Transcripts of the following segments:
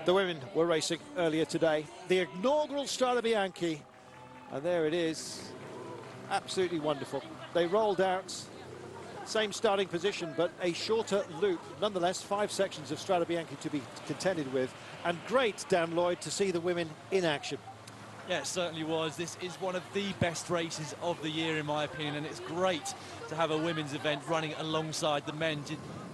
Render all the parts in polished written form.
The women were racing earlier today. The inaugural Strade Bianche, and there it is. Absolutely wonderful. They rolled out, same starting position, but a shorter loop. Nonetheless, 5 sections of Strade Bianche to be contended with. And great, Dan Lloyd, to see the women in action. Yeah, it certainly was. This is one of the best races of the year, in my opinion, and it's great to have a women's event running alongside the men.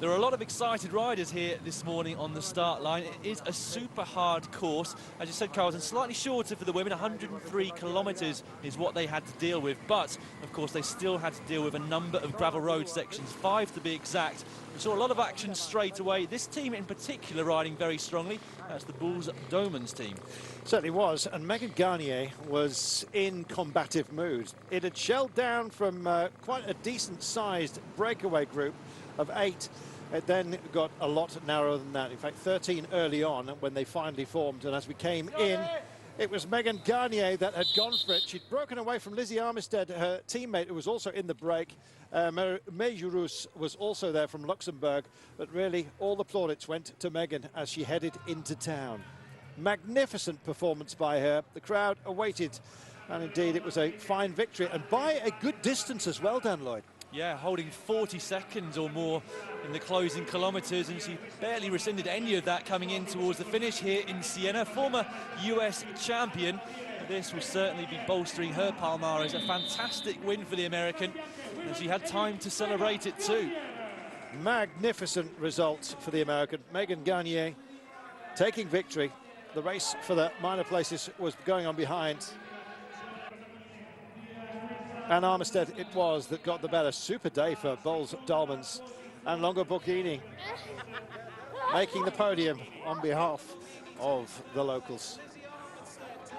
There are a lot of excited riders here this morning on the start line. It is a super hard course. As you said, Carlton, slightly shorter for the women. 103 kilometres is what they had to deal with. But, of course, they still had to deal with a number of gravel road sections, 5 to be exact. We saw a lot of action straight away. This team in particular riding very strongly. That's the Bulls Domans team. Certainly was, and Megan Garnier was in combative mood. It had shelled down from quite a decent-sized breakaway group of 8. It then got a lot narrower than that. In fact, 13 early on when they finally formed. And as we came in, it was Megan Garnier that had gone for it. She'd broken away from Lizzie Armistead, her teammate, who was also in the break. Mejurus was also there from Luxembourg. But really, all the plaudits went to Megan as she headed into town. Magnificent performance by her. The crowd awaited. And indeed, it was a fine victory. And by a good distance as well, Dan Lloyd. Yeah, holding 40 seconds or more in the closing kilometres, and she barely rescinded any of that coming in towards the finish here in Siena. Former US champion. This will certainly be bolstering her palmarès. A fantastic win for the American, and she had time to celebrate it too. Magnificent result for the American. Megan Garnier taking victory. The race for the minor places was going on behind. And Armistead it was that got the better. Super day for Bulls Domans, and Longo Borghini making the podium on behalf of the locals.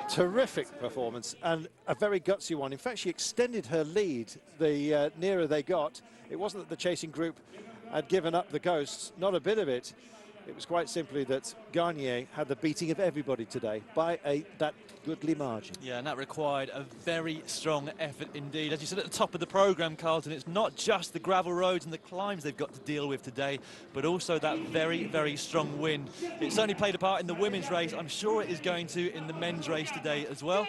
Terrific performance and a very gutsy one. In fact, she extended her lead the nearer they got. It wasn't that the chasing group had given up the ghosts, not a bit of it. It was quite simply that Garnier had the beating of everybody today by that goodly margin. Yeah, and that required a very strong effort indeed. As you said at the top of the programme, Carlton, it's not just the gravel roads and the climbs they've got to deal with today, but also that very, very strong wind. It certainly played a part in the women's race. I'm sure it is going to in the men's race today as well.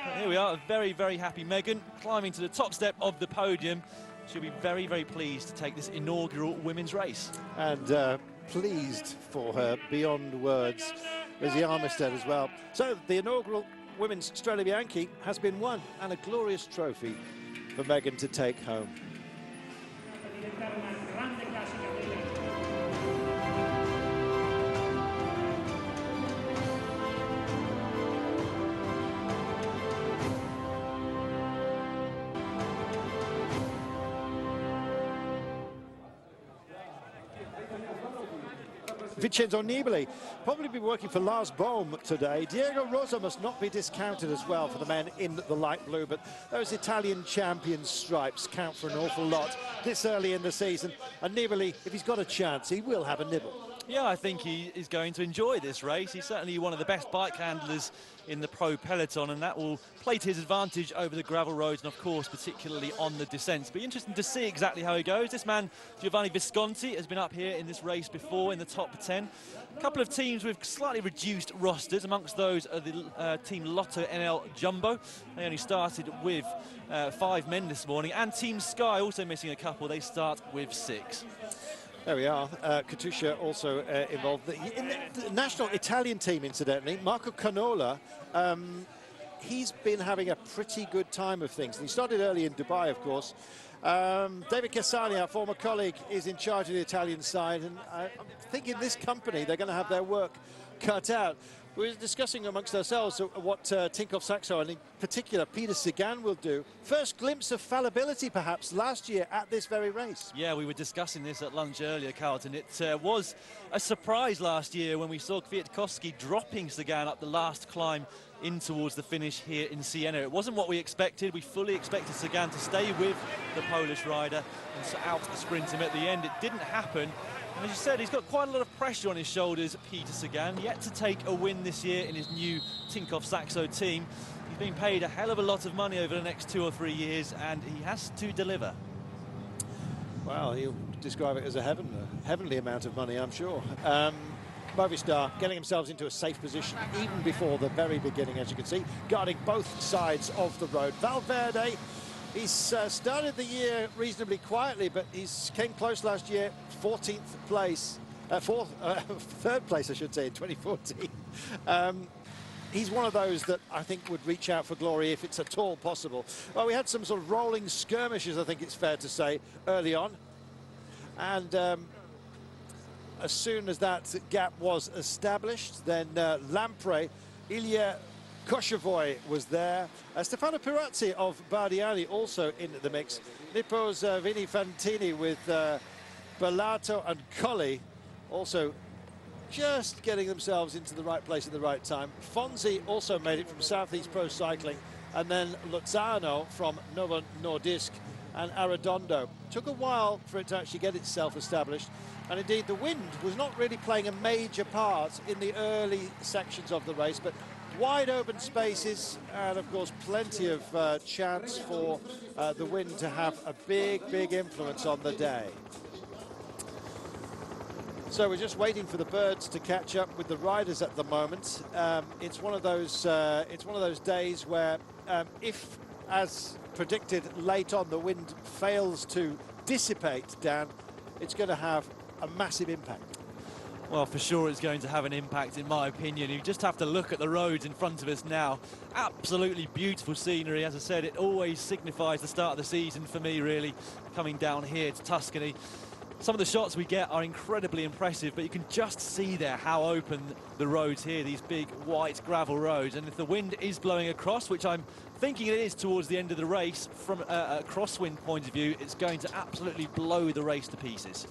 But here we are, a very, very happy Megan climbing to the top step of the podium. She'll be very, very pleased to take this inaugural women's race. And pleased for her beyond words. Lizzie Armistead as well. So the inaugural women's Strade Bianche has been won, and a glorious trophy for Megan to take home. Vincenzo Nibali probably be working for Lars Bohm today. Diego Rosa must not be discounted as well for the men in the light blue, but those Italian champion stripes count for an awful lot this early in the season. And Nibali, if he's got a chance, he will have a nibble. Yeah, I think he is going to enjoy this race. He's certainly one of the best bike handlers in the pro peloton, and that will play to his advantage over the gravel roads and, of course, particularly on the descents. But interesting to see exactly how he goes. This man, Giovanni Visconti, has been up here in this race before in the top 10. A couple of teams with slightly reduced rosters. Amongst those are the team Lotto NL Jumbo. They only started with 5 men this morning. And Team Sky also missing a couple. They start with 6. There we are. Katusha also involved. In the national Italian team, incidentally, Marco Canola, he's been having a pretty good time of things. And he started early in Dubai, of course. David Cassani, our former colleague, is in charge of the Italian side. And I think in this company, they're going to have their work cut out. We were discussing amongst ourselves what Tinkoff Saxo, and in particular Peter Sagan, will do. First glimpse of fallibility, perhaps, last year at this very race. Yeah, we were discussing this at lunch earlier, Carlton. It was a surprise last year when we saw Kwiatkowski dropping Sagan up the last climb in towards the finish here in Siena. It wasn't what we expected. We fully expected Sagan to stay with the Polish rider and out-sprint him at the end. It didn't happen. And as you said, he's got quite a lot of pressure on his shoulders, Peter Sagan, yet to take a win this year in his new Tinkoff Saxo team. He's being paid a hell of a lot of money over the next 2 or 3 years, and he has to deliver. Well, he'll describe it as a heavenly amount of money, I'm sure. Movistar getting themselves into a safe position even before the very beginning, as you can see, guarding both sides of the road. Valverde, he's started the year reasonably quietly, but he's came close last year, 14th place, third place, I should say, in 2014. He's one of those that I think would reach out for glory if it's at all possible. Well, we had some sort of rolling skirmishes, I think it's fair to say, early on. And as soon as that gap was established, then Lampre, Ilya Koshevoy was there. Stefano Pirazzi of Bardiani also in the mix. Nippo's Vini Fantini with Bellato and Colli also just getting themselves into the right place at the right time. Fonzi also made it from Southeast Pro Cycling, and then Lozano from Novo Nordisk and Arredondo. Took a while for it to actually get itself established, and indeed the wind was not really playing a major part in the early sections of the race, but wide open spaces and of course plenty of chance for the wind to have a big influence on the day. So we're just waiting for the birds to catch up with the riders at the moment. It's one of those days where if, as predicted late on, the wind fails to dissipate, Dan, it's going to have a massive impact. Well, for sure it's going to have an impact, in my opinion. You just have to look at the roads in front of us now. Absolutely beautiful scenery. As I said, it always signifies the start of the season for me, really, coming down here to Tuscany. Some of the shots we get are incredibly impressive, but you can just see there how open the roads here, these big white gravel roads. And if the wind is blowing across, which I'm thinking it is towards the end of the race, from a crosswind point of view, it's going to absolutely blow the race to pieces.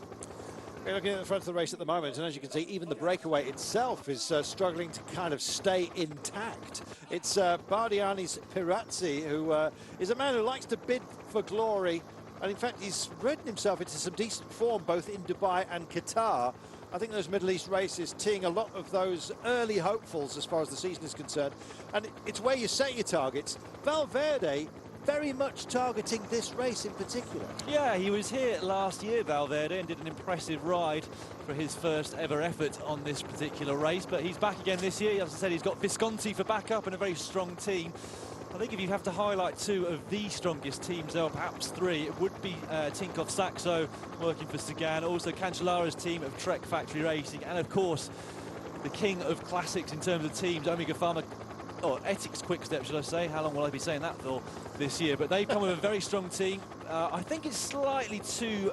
We're looking at the front of the race at the moment, and as you can see, even the breakaway itself is struggling to kind of stay intact. It's Bardiani's Pirazzi, who is a man who likes to bid for glory. And in fact, he's ridden himself into some decent form, both in Dubai and Qatar. I think those Middle East races teeing a lot of those early hopefuls as far as the season is concerned. And it's where you set your targets. Valverde very much targeting this race in particular. Yeah, he was here last year, Valverde, and did an impressive ride for his first ever effort on this particular race. But he's back again this year. As I said, he's got Visconti for backup and a very strong team. I think if you have to highlight two of the strongest teams, or perhaps three, it would be Tinkoff Saxo working for Sagan, also Cancellara's team of Trek Factory Racing, and of course the king of classics in terms of teams, Omega Pharma, or Ethics Quickstep, should I say. How long will I be saying that for this year? But they've come with a very strong team. I think it's slightly too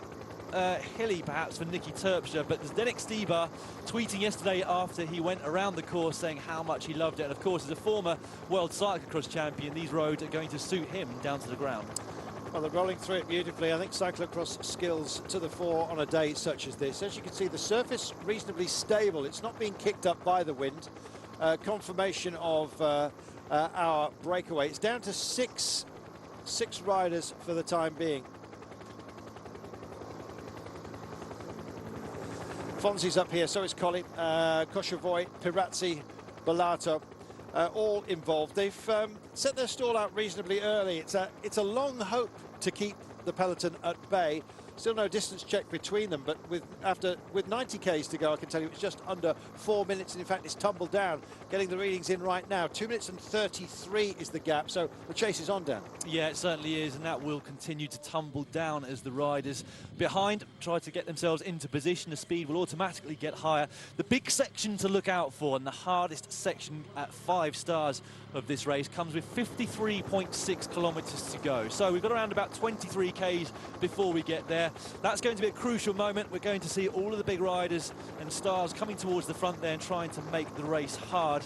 hilly perhaps for Nicky Terpstra, but Zdenek Stibar tweeting yesterday after he went around the course saying how much he loved it. And of course, as a former world cyclocross champion, these roads are going to suit him down to the ground. Well, they're rolling through it beautifully. I think cyclocross skills to the fore on a day such as this. As you can see, the surface reasonably stable. It's not being kicked up by the wind. Confirmation of our breakaway. It's down to six riders for the time being. Fonzi's up here, so is Colli, Koshevoy, Pirazzi, Bellato, all involved. They've set their stall out reasonably early. It's a long hope to keep the peloton at bay. Still no distance check between them, but with 90 Ks to go, I can tell you it's just under 4 minutes, and in fact it's tumbled down. Getting the readings in right now, 2 minutes and 33 is the gap, so the chase is on, Dan. Yeah, it certainly is, and that will continue to tumble down as the riders behind try to get themselves into position. The speed will automatically get higher. The big section to look out for, and the hardest section at 5 stars of this race, comes with 53.6 kilometres to go. So we've got around about 23 Ks before we get there. That's going to be a crucial moment. We're going to see all of the big riders and stars coming towards the front there and trying to make the race hard.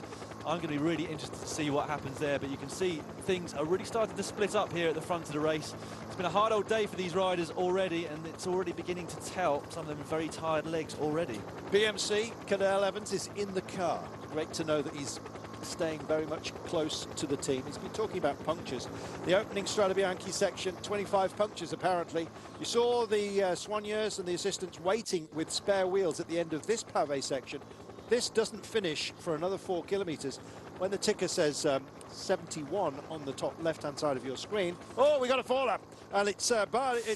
I'm going to be really interested to see what happens there, but you can see things are really starting to split up here at the front of the race. It's been a hard old day for these riders already, and it's already beginning to tell. Some of them have very tired legs already. BMC, Cadell Evans is in the car. Great to know that he's staying very much close to the team. He's been talking about punctures. The opening Strade Bianche section, 25 punctures apparently. You saw the soigneurs and the assistants waiting with spare wheels at the end of this pavé section. This doesn't finish for another 4 kilometres. When the ticker says 71 on the top left-hand side of your screen, oh, we got a fall-up, and it's Pirazzi,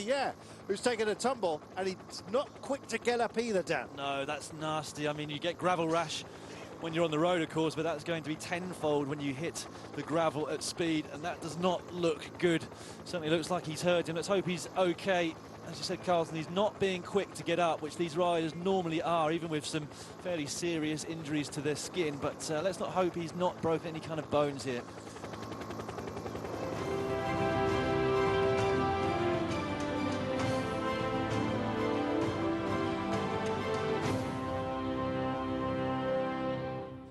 yeah. who's taken a tumble, and he's not quick to get up either, Dan. No, that's nasty. I mean, you get gravel rash when you're on the road, of course, but that's going to be tenfold when you hit the gravel at speed, and that does not look good. Certainly looks like he's hurt him. Let's hope he's okay. As you said, Carlton, he's not being quick to get up, which these riders normally are, even with some fairly serious injuries to their skin. But let's not hope he's not broken any kind of bones here.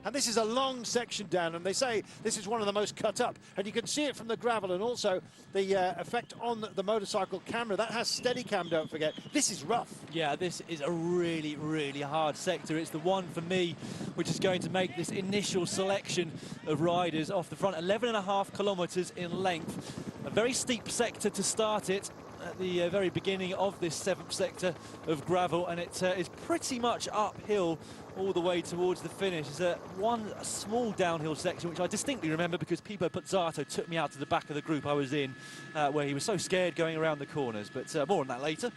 And this is a long section down, and they say this is one of the most cut up, and you can see it from the gravel, and also the effect on the motorcycle camera. That has Steadicam, don't forget. This is rough. Yeah, this is a really, really hard sector. It's the one for me which is going to make this initial selection of riders off the front. 11.5 kilometres in length. A very steep sector to start it at the very beginning of this 7th sector of gravel, and it is pretty much uphill all the way towards the finish. There's one small downhill section which I distinctly remember because Pipo Pozzato took me out to the back of the group I was in, where he was so scared going around the corners, but more on that later.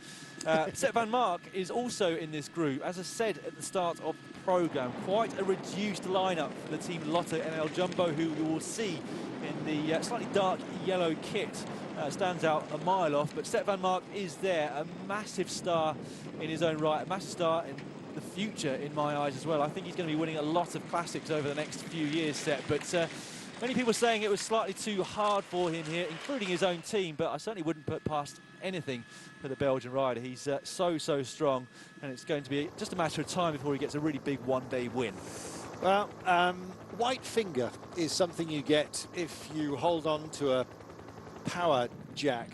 Sepp van Mark is also in this group. As I said at the start of the programme, quite a reduced lineup for the team Lotto NL Jumbo, who you will see in the slightly dark yellow kit. Stands out a mile off, but Sepp van Mark is there, a massive star in his own right, a massive star in the future in my eyes as well. I think he's going to be winning a lot of classics over the next few years, Sepp, but many people saying it was slightly too hard for him here, including his own team, but I certainly wouldn't put past anything for the Belgian rider. He's so strong, and it's going to be just a matter of time before he gets a really big one-day win. Well, white finger is something you get if you hold on to a power jack,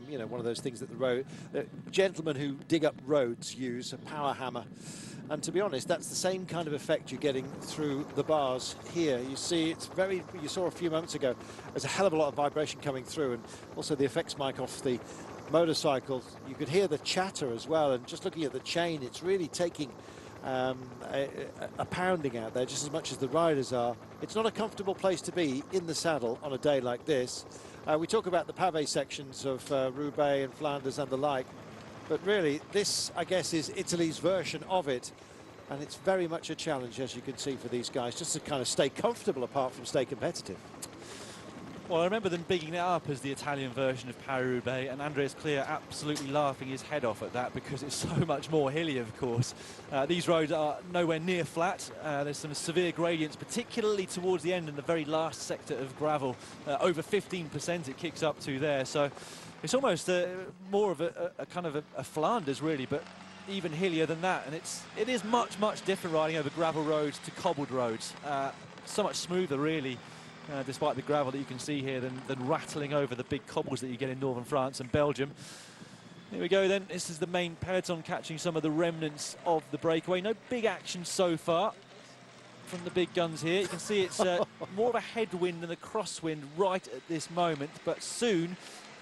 you know, one of those things that the gentlemen who dig up roads use, a power hammer. And to be honest, that's the same kind of effect you're getting through the bars here. You see, it's very, you saw a few moments ago, there's a hell of a lot of vibration coming through, and also the effects mic off the motorcycle. You could hear the chatter as well, and just looking at the chain, it's really taking a pounding out there just as much as the riders are. It's not a comfortable place to be in the saddle on a day like this. We talk about the pavé sections of Roubaix and Flanders and the like, but really this, I guess, is Italy's version of it, and it's very much a challenge, as you can see, for these guys just to kind of stay comfortable apart from stay competitive. Well, I remember them bigging it up as the Italian version of Paris-Roubaix, and Andreas Clear absolutely laughing his head off at that because it's so much more hilly, of course. These roads are nowhere near flat. There's some severe gradients, particularly towards the end in the very last sector of gravel. Over 15% it kicks up to there. So it's almost more of a kind of a Flanders, really, but even hillier than that. And it is much different riding over gravel roads to cobbled roads. So much smoother, really. Despite the gravel that you can see here, than rattling over the big cobbles that you get in northern France and Belgium. Here we go then. This is the main peloton catching some of the remnants of the breakaway. No big action so far from the big guns here. You can see it's more of a headwind than a crosswind right at this moment, but soon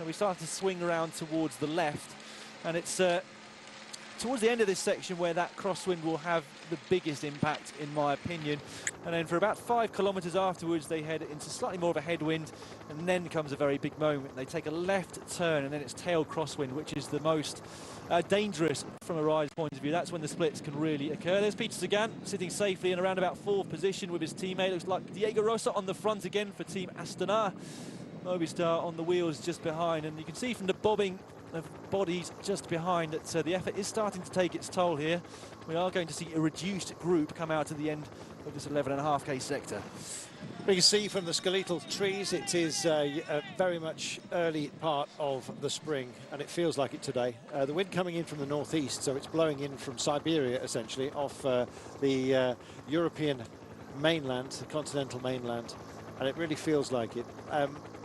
we start to swing around towards the left, and it's towards the end of this section where that crosswind will have the biggest impact, in my opinion. And then for about 5 kilometres afterwards, they head into slightly more of a headwind, and then comes a very big moment. They take a left turn, and then it's tail crosswind, which is the most dangerous from a rider's point of view. That's when the splits can really occur. There's Peter Sagan sitting safely in around about 4th position with his teammate. Looks like Diego Rosa on the front again for Team Astana. Movistar on the wheels just behind, and you can see from the bobbing of bodies just behind that the effort is starting to take its toll here. We are going to see a reduced group come out at the end of this 11.5k sector. We can see from the skeletal trees it is a very much early part of the spring, and it feels like it today. The wind coming in from the northeast, so it's blowing in from Siberia essentially off the European mainland, the continental mainland, and it really feels like it.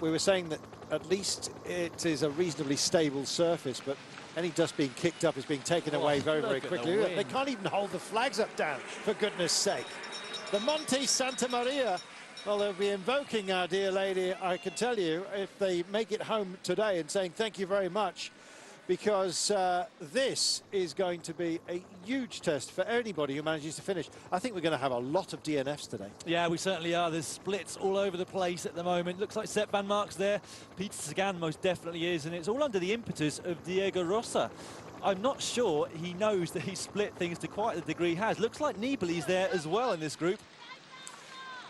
We were saying that at least it is a reasonably stable surface, but any dust being kicked up is being taken away very quickly. They can't even hold the flags up down, for goodness sake. The Monte Santa Maria, well, they'll be invoking Our Dear Lady, I can tell you, if they make it home today, and saying thank you very much because this is going to be a huge test for anybody who manages to finish. I think we're going to have a lot of DNFs today. Yeah, we certainly are. There's splits all over the place at the moment. Looks like Sepp van Mark's there. Peter Sagan most definitely is, and it's all under the impetus of Diego Rosa. I'm not sure he knows that he split things to quite the degree he has. Looks like Nibali's there as well in this group.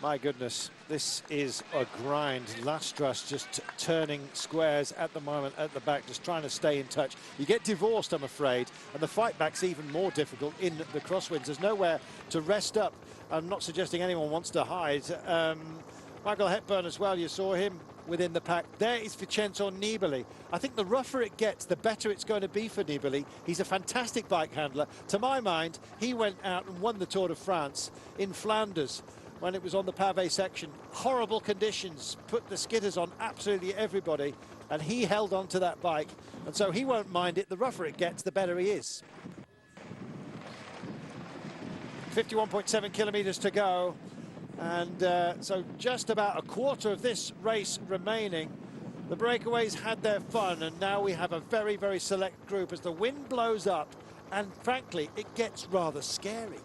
My goodness, this is a grind. Lastras just turning squares at the moment at the back, just trying to stay in touch. You get divorced, I'm afraid, and the fight back's even more difficult in the crosswinds. There's nowhere to rest up. I'm not suggesting anyone wants to hide. Michael Hepburn as well, you saw him within the pack. There is Vincenzo Nibali. I think the rougher it gets, the better it's going to be for Nibali. He's a fantastic bike handler. To my mind, he went out and won the Tour de France in Flanders when it was on the pavé section. Horrible conditions, put the skidders on absolutely everybody, and he held on to that bike, and so he won't mind it. The rougher it gets, the better he is. 51.7 kilometers to go, and so just about a quarter of this race remaining. The breakaways had their fun, and now we have a very, very select group as the wind blows up, and frankly, it gets rather scary.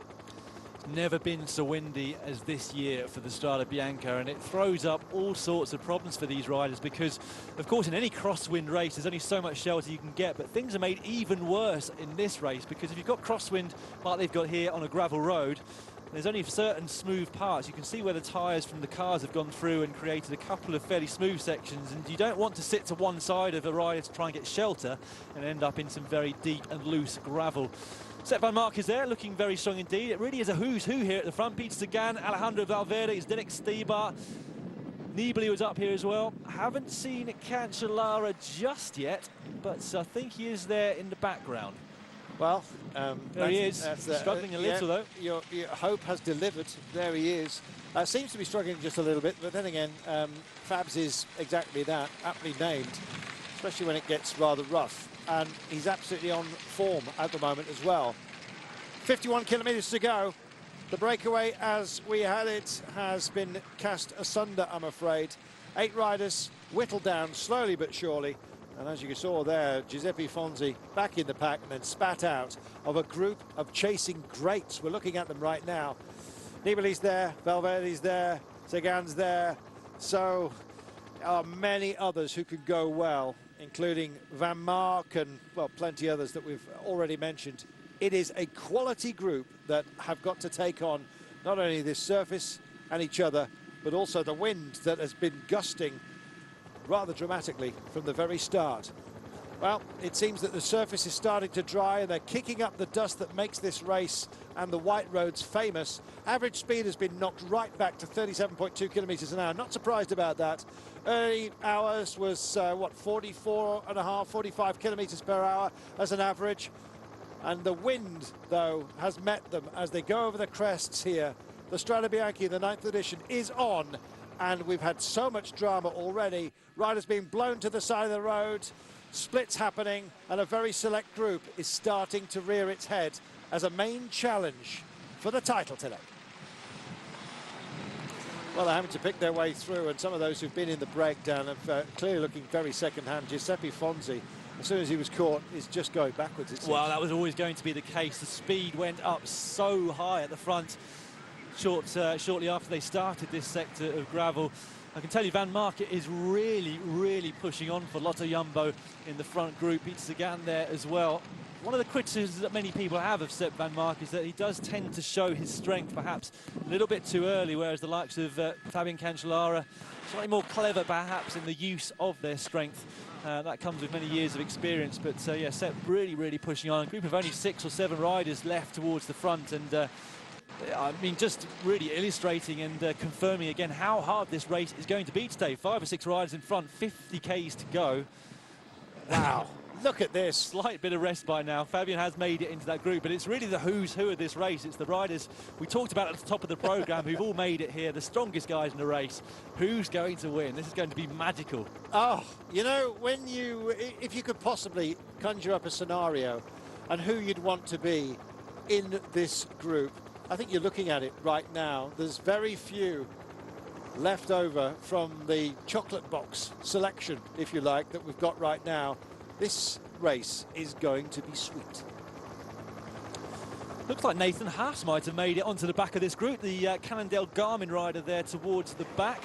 Never been so windy as this year for the Strade Bianche, and it throws up all sorts of problems for these riders because, of course, in any crosswind race there's only so much shelter you can get, but things are made even worse in this race because if you've got crosswind like they've got here on a gravel road, there's only certain smooth parts. You can see where the tyres from the cars have gone through and created a couple of fairly smooth sections, and you don't want to sit to one side of a rider to try and get shelter and end up in some very deep and loose gravel. Sepp van Mark is there, looking very strong indeed. It really is a who's who here at the front. Peter Sagan, Alejandro Valverde, Zdeněk Stybar. Nibali was up here as well. Haven't seen Cancellara just yet, but I think he is there in the background. Well, there he is, struggling a little though. Your hope has delivered. There he is. Seems to be struggling just a little bit, but then again, Fabs is exactly that, aptly named, especially when it gets rather rough. And he's absolutely on form at the moment as well. 51 kilometers to go. The breakaway, as we had it, has been cast asunder, I'm afraid. 8 riders whittled down slowly but surely. And as you saw there, Giuseppe Fonzi back in the pack and then spat out of a group of chasing greats. We're looking at them right now. Nibali's there, Valverde's there, Sagan's there. So there are many others who could go well, including Van Mark and, well, plenty others that we've already mentioned. It is a quality group that have got to take on not only this surface and each other, but also the wind that has been gusting rather dramatically from the very start. Well, it seems that the surface is starting to dry and they're kicking up the dust that makes this race and the white roads famous. Average speed has been knocked right back to 37.2 kilometers an hour. Not surprised about that. Early hours was, what, 44.5, 45 kilometers per hour as an average. And the wind, though, has met them as they go over the crests here. The Strade Bianche, the 9th edition, is on. And we've had so much drama already. Riders being blown to the side of the road, splits happening, and a very select group is starting to rear its head as a main challenge for the title today. Well, they're having to pick their way through, and some of those who've been in the breakdown are clearly looking very second-hand. Giuseppe Fonzi, as soon as he was caught, is just going backwards, it seems. Well, that was always going to be the case. The speed went up so high at the front shortly after they started this sector of gravel. I can tell you Van Mark is really, really pushing on for Lotto Jumbo in the front group. Peter Sagan there as well. One of the criticisms that many people have of Sepp Van Mark is that he does tend to show his strength perhaps a little bit too early, whereas the likes of Fabian Cancellara, slightly more clever perhaps in the use of their strength. That comes with many years of experience, but yeah, Sepp really, really pushing on. A group of only 6 or 7 riders left towards the front, and I mean, just really illustrating and confirming again how hard this race is going to be today. 5 or 6 riders in front, 50 Ks to go. Wow. Look at this. Slight bit of rest by now. Fabian has made it into that group, but it's really the who's who of this race. It's the riders we talked about at the top of the programme who've all made it here, the strongest guys in the race. Who's going to win? This is going to be magical. Oh, you know, if you could possibly conjure up a scenario and who you'd want to be in this group, I think you're looking at it right now. There's very few left over from the chocolate box selection, if you like, that we've got right now. This race is going to be sweet. Looks like Nathan Haas might have made it onto the back of this group. The Cannondale Garmin rider there towards the back.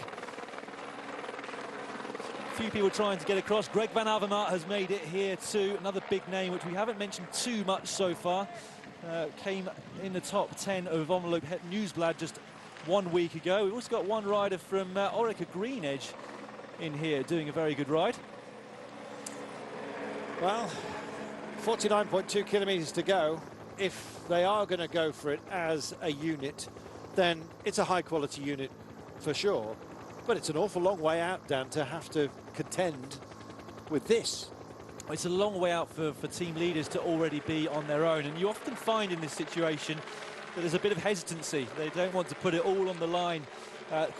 A few people trying to get across. Greg Van Avermaet has made it here too. Another big name, which we haven't mentioned too much so far. Came in the top 10 of Omloop Het Nieuwsblad just 1 week ago. We've also got one rider from Orica Green Edge in here doing a very good ride. Well, 49.2 kilometres to go. If they are going to go for it as a unit, then it's a high-quality unit for sure. But it's an awful long way out, Dan, to have to contend with this. It's a long way out for team leaders to already be on their own. And you often find in this situation that there's a bit of hesitancy. They don't want to put it all on the line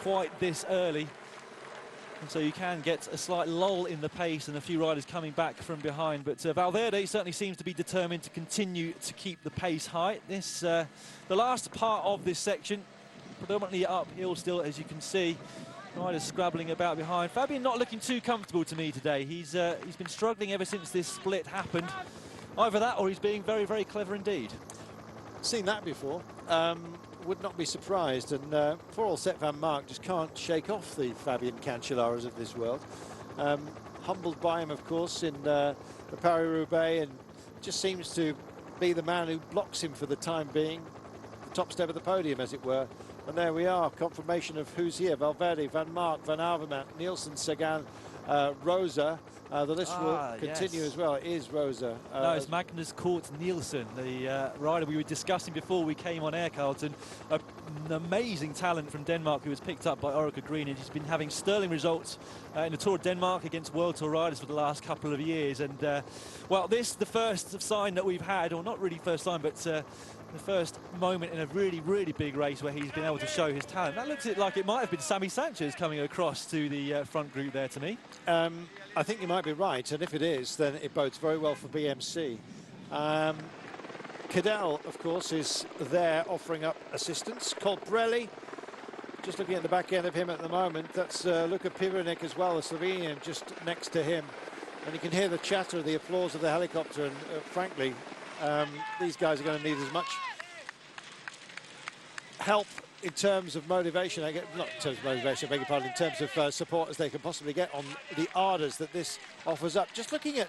quite this early. And so you can get a slight lull in the pace and a few riders coming back from behind. But Valverde certainly seems to be determined to continue to keep the pace high. This, the last part of this section, predominantly uphill still, as you can see. Riders scrabbling about behind. Fabian not looking too comfortable to me today. He's been struggling ever since this split happened. Either that or he's being very, very clever indeed. Seen that before. Would not be surprised, and poor old Sepp van Mark just can't shake off the Fabian Cancellara's of this world. Humbled by him, of course, in the Paris-Roubaix, and just seems to be the man who blocks him for the time being, the top step of the podium, as it were. And there we are, confirmation of who's here: Valverde, Van Mark, Van Avermaet, Nielsen, Sagan, Rosa. The list will continue as well. It is Rosa. No, it's Magnus Cort Nielsen, the rider we were discussing before we came on air, Carlton. An amazing talent from Denmark who was picked up by Orica Green. He's been having sterling results in the Tour of Denmark against World Tour riders for the last couple of years. And, well, this the first sign that we've had, or not really first sign, but the first moment in a really, really big race where he's been able to show his talent. That looks like it might have been Sammy Sanchez coming across to the front group there to me. I think you might be right, and if it is, then it bodes very well for BMC. Cadel, of course, is there offering up assistance. Colbrelli, just looking at the back end of him at the moment. That's Luka Pironik as well, the Slovenian, just next to him. And you can hear the chatter, the applause of the helicopter, and frankly, these guys are going to need as much help in terms of motivation, not in terms of motivation, I beg your pardon, in terms of support as they can possibly get on the ardours that this offers up. Just looking at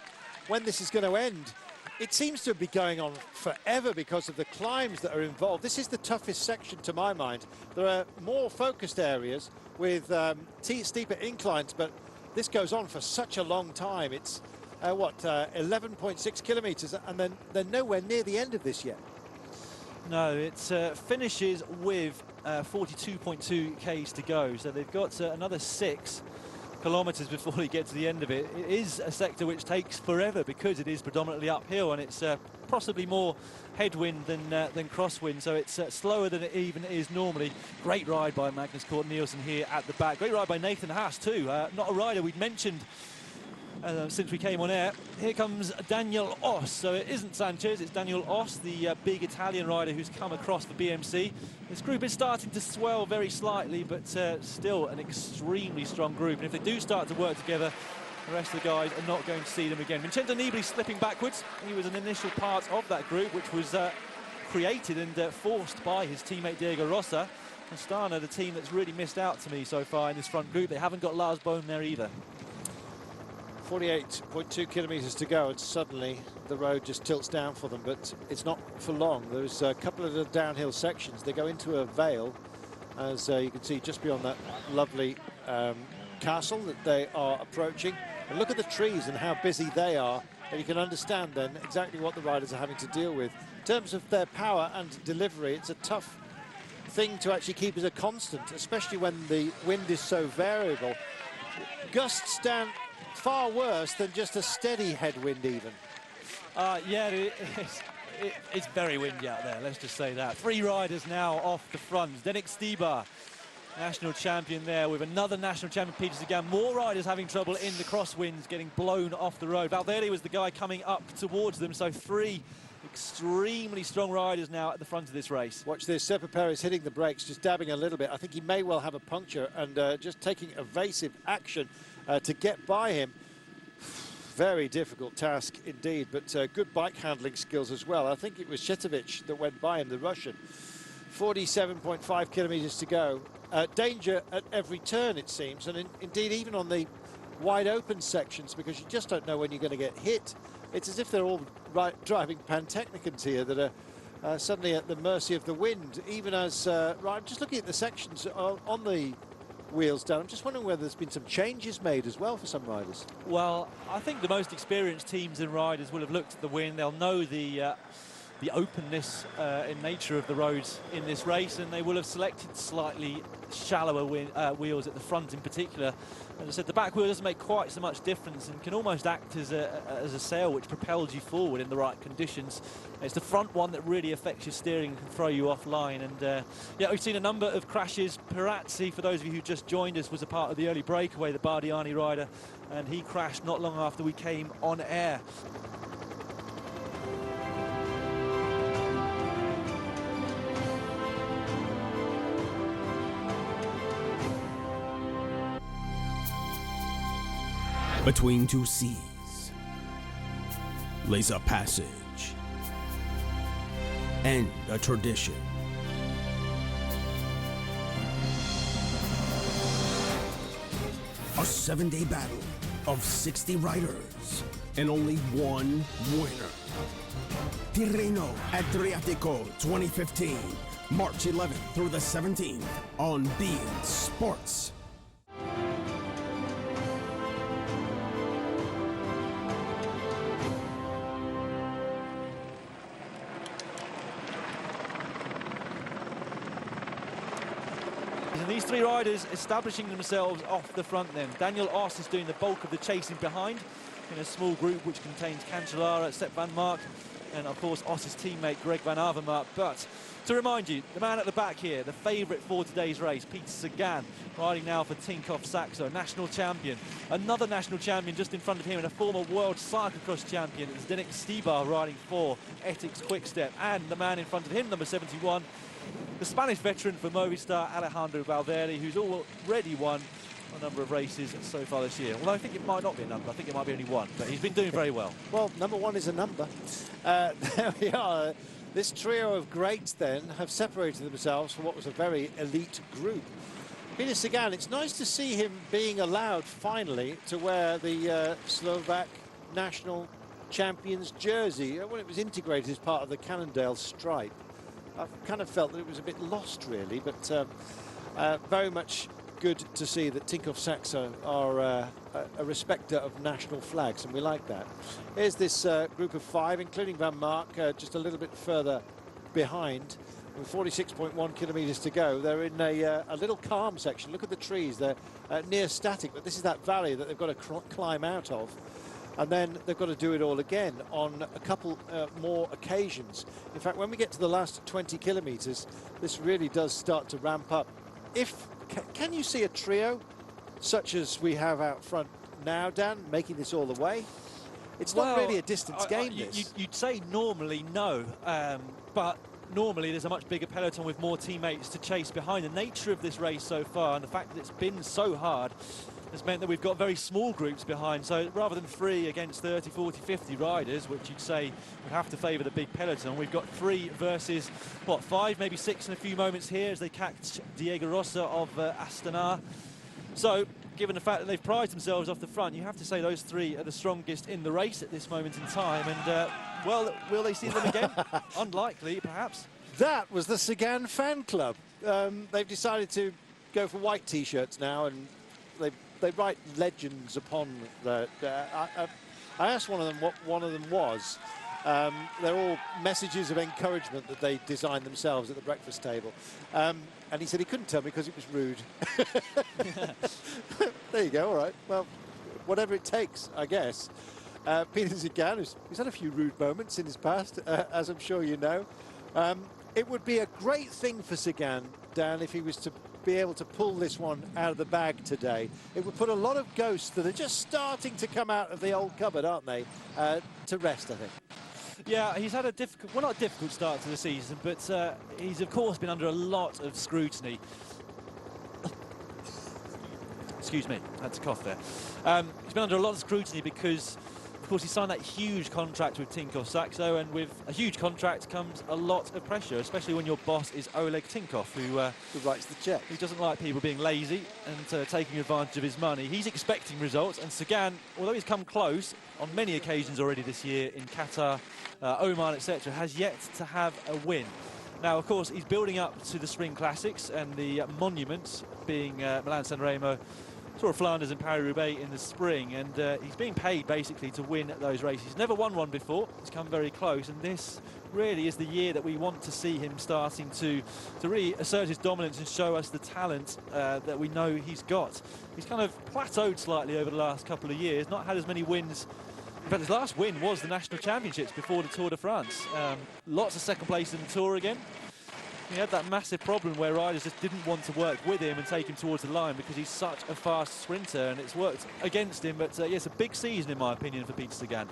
when this is going to end, it seems to be going on forever because of the climbs that are involved. This is the toughest section to my mind. There are more focused areas with steeper inclines, but this goes on for such a long time. It's 11.6 kilometres, and then they're nowhere near the end of this yet. No, it finishes with 42.2 Ks to go, so they've got another 6 kilometres before they get to the end of it. It is a sector which takes forever because it is predominantly uphill, and it's possibly more headwind than crosswind, so it's slower than it even is normally. Great ride by Magnus Cort Nielsen here at the back. Great ride by Nathan Haas too. Not a rider we'd mentioned since we came on air. Here comes Daniel Oss. So it isn't Sanchez, it's Daniel Oss, the big Italian rider who's come across for BMC. This group is starting to swell very slightly, but still an extremely strong group. And if they do start to work together, the rest of the guys are not going to see them again. Vincenzo Nibali slipping backwards. He was an initial part of that group, which was created and forced by his teammate Diego Rosa. Astana, the team that's really missed out to me so far in this front group. They haven't got Lars Bohm there either. 48.2 kilometres to go, and suddenly the road just tilts down for them, but it's not for long. There's a couple of the downhill sections. They go into a vale, as you can see just beyond that lovely castle that they are approaching. And look at the trees and how busy they are, and you can understand then exactly what the riders are having to deal with. In terms of their power and delivery, it's a tough thing to actually keep as a constant, especially when the wind is so variable. Gusts down far worse than just a steady headwind even. Yeah, it's very windy out there, let's just say that. 3 riders now off the front. Zdeněk Stybar, national champion there, with another national champion, Peter Sagan. More riders having trouble in the crosswinds, getting blown off the road. Valverde was the guy coming up towards them, so 3 extremely strong riders now at the front of this race. Watch this, Serpa Perez hitting the brakes, just dabbing a little bit. I think he may well have a puncture, and just taking evasive action to get by him. very difficult task indeed, but good bike handling skills as well. I think it was Chetovic that went by him, the Russian. 47.5 kilometers to go. Danger at every turn, it seems, and indeed even on the wide open sections, because you just don't know when you're going to get hit. It's as if they're all driving Pantechnicons here that are suddenly at the mercy of the wind, even as, I'm just looking at the sections on the wheels down. I'm just wondering whether there's been some changes made as well for some riders. Well, I think the most experienced teams and riders will have looked at the wind. They'll know the openness in nature of the roads in this race, and they will have selected slightly shallower wheels at the front in particular. As I said, the back wheel doesn't make quite so much difference and can almost act as a sail which propels you forward in the right conditions. It's the front one that really affects your steering and can throw you offline. And yeah, we've seen a number of crashes. Pirazzi, for those of you who just joined us, was a part of the early breakaway, the Bardiani rider, and he crashed not long after we came on air. Between two seas lays a passage and a tradition. A 7-day battle of 60 riders and only one winner. Tirreno Adriatico 2015, March 11th through the 17th on Bein Sports. And these three riders establishing themselves off the front then. Daniel Oss is doing the bulk of the chasing behind in a small group which contains Cancellara, Sepp van Mark, and of course Oss's teammate Greg van Avermaet. But to remind you, the man at the back here, the favourite for today's race, Peter Sagan, riding now for Tinkoff Saxo, national champion. Another national champion just in front of him, and a former world cyclocross champion, Zdeněk Stybar, riding for Ethics Quickstep. And the man in front of him, number 71, the Spanish veteran for Movistar, Alejandro Valverde, who's already won a number of races so far this year. Although I think it might not be a number, I think it might be only one, but he's been doing very well. Well, number one is a number. There we are. This trio of greats then have separated themselves from what was a very elite group. Peter Sagan, it's nice to see him being allowed finally to wear the Slovak national champions jersey when it was integrated as part of the Cannondale stripe. I've kind of felt that it was a bit lost really, but very much good to see that Tinkoff Saxo are a respecter of national flags, and we like that. Here's this group of five, including Van Mark, just a little bit further behind, with 46.1 kilometers to go. They're in a little calm section. Look at the trees, they're near static, but this is that valley that they've got to climb out of. And then they've got to do it all again on a couple more occasions. In fact, when we get to the last 20 kilometers, this really does start to ramp up. Can you see a trio such as we have out front now, Dan, making this all the way? It's not really a distance game, this. You'd say normally no, but normally there's a much bigger peloton with more teammates to chase behind. The nature of this race so far and the fact that it's been so hard has meant that we've got very small groups behind. So rather than 3 against 30, 40, 50 riders, which you'd say would have to favour the big peloton, we've got 3 versus, what, 5, maybe 6 in a few moments here as they catch Diego Rosa of Astana. So, given the fact that they've prized themselves off the front, you have to say those 3 are the strongest in the race at this moment in time. And, well, will they see them again? Unlikely, perhaps. That was the Sagan fan club. They've decided to go for white T-shirts now, and they write legends upon the... I asked one of them what one of them was. They're all messages of encouragement that they designed themselves at the breakfast table. And he said he couldn't tell me because it was rude. There you go, all right. Well, whatever it takes, I guess. Peter Sagan, he's had a few rude moments in his past, as I'm sure you know. It would be a great thing for Sagan, Dan, if he was to be able to pull this one out of the bag today. It would put a lot of ghosts that are just starting to come out of the old cupboard, aren't they, to rest, I think. Yeah, he's had a difficult, well, not a difficult start to the season, but he's of course been under a lot of scrutiny. Excuse me, I had to cough there. He's been under a lot of scrutiny because Of course, he signed that huge contract with Tinkoff Saxo, and with a huge contract comes a lot of pressure, especially when your boss is Oleg Tinkoff, who writes the check. He doesn't like people being lazy and taking advantage of his money. He's expecting results, and Sagan, although he's come close on many occasions already this year in Qatar, Oman, etc., has yet to have a win. Now, of course, he's building up to the Spring Classics and the monuments, being Milan-San Remo, Tour of Flanders and Paris-Roubaix in the spring, and he's being paid basically to win those races. He's never won one before. He's come very close, and this really is the year that we want to see him starting to really assert his dominance and show us the talent that we know he's got. He's kind of plateaued slightly over the last couple of years, not had as many wins. In fact, his last win was the National Championships before the Tour de France. Lots of second place in the Tour again. He had that massive problem where riders just didn't want to work with him and take him towards the line because he's such a fast sprinter, and it's worked against him. But yes, a big season in my opinion for Peter Sagan.